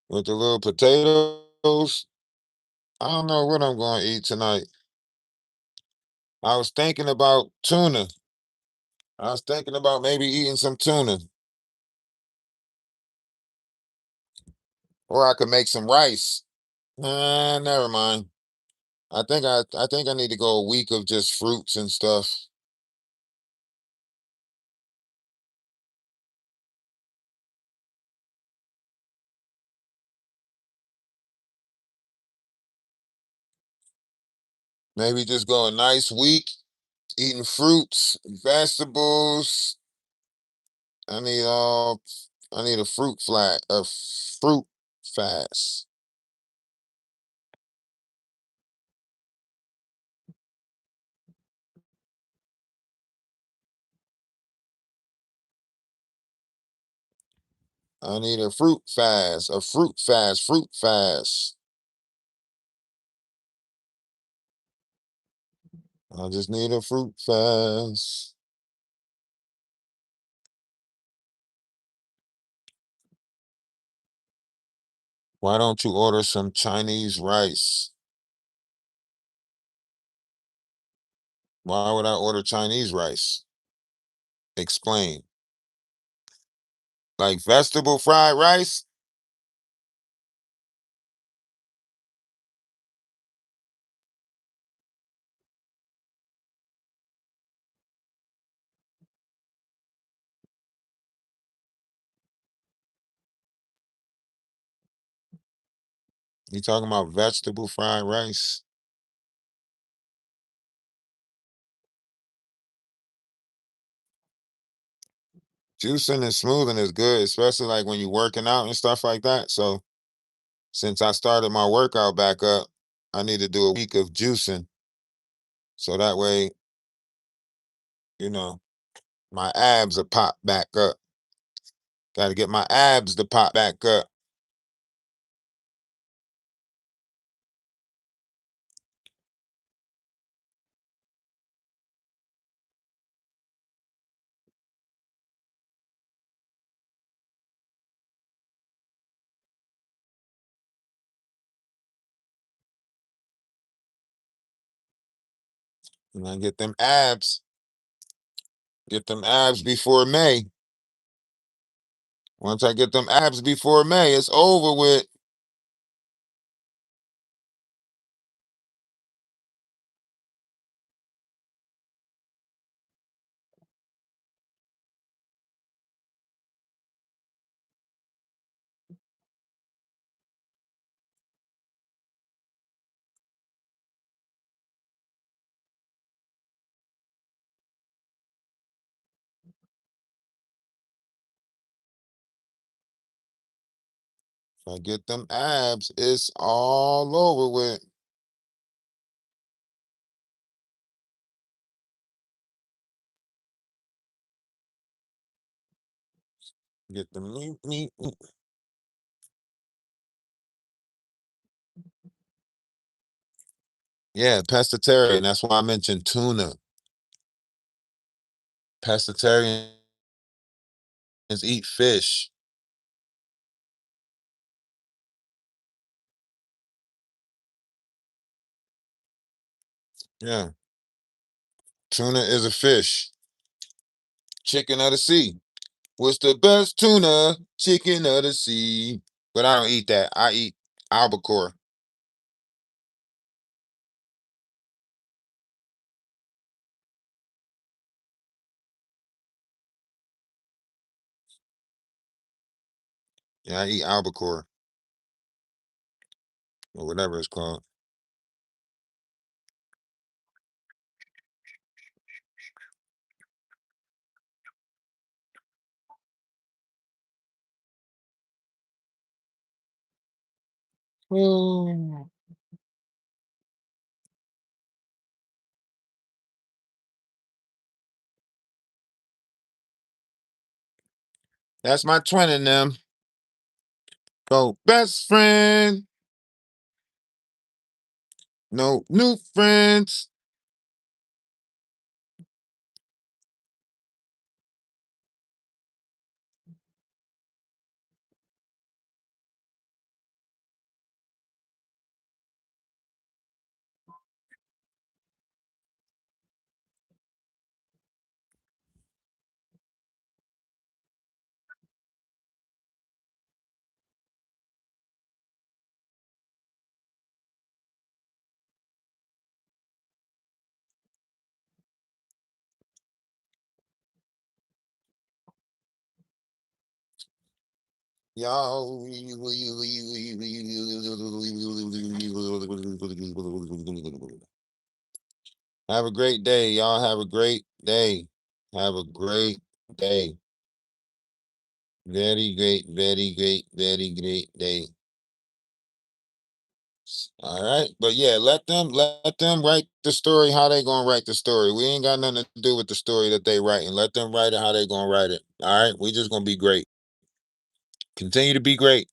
With the little potatoes, I don't know what I'm going to eat tonight. I was thinking about tuna. I was thinking about maybe eating some tuna, or I could make some rice. Never mind. I think I need to go a week of just fruits and stuff. Maybe just go a nice week eating fruits, vegetables. I need all. I need a fruit fast. I need fruit fast. I just need a fruit fast. Why don't you order some Chinese rice? Why would I order Chinese rice? Explain. Like vegetable fried rice? You talking about vegetable fried rice? Juicing and smoothing is good, especially like when you're working out and stuff like that. So since I started my workout back up, I need to do a week of juicing. So that way, you know, my abs will pop back up. Got to get my abs to pop back up. And I get them abs. Get them abs before May. Once I get them abs before May, it's over with. If I get them abs, it's all over with. Get them meat. Yeah, pescatarian. That's why I mentioned tuna. Pescatarians eat fish. Yeah, tuna is a fish. Chicken of the sea. What's the best tuna? Chicken of the sea. But I don't eat that. I eat albacore. Yeah, I eat albacore or whatever it's called. Mm. That's my twin in them. Go best friend. No new friends. Y'all have a great day. Y'all have a great day. Have a great day. Very great, very great day. All right. But yeah, let them write the story how they gonna write the story. We ain't got nothing to do with the story that they write, and let them write it how they gonna write it. All right. We just gonna be great. Continue to be great.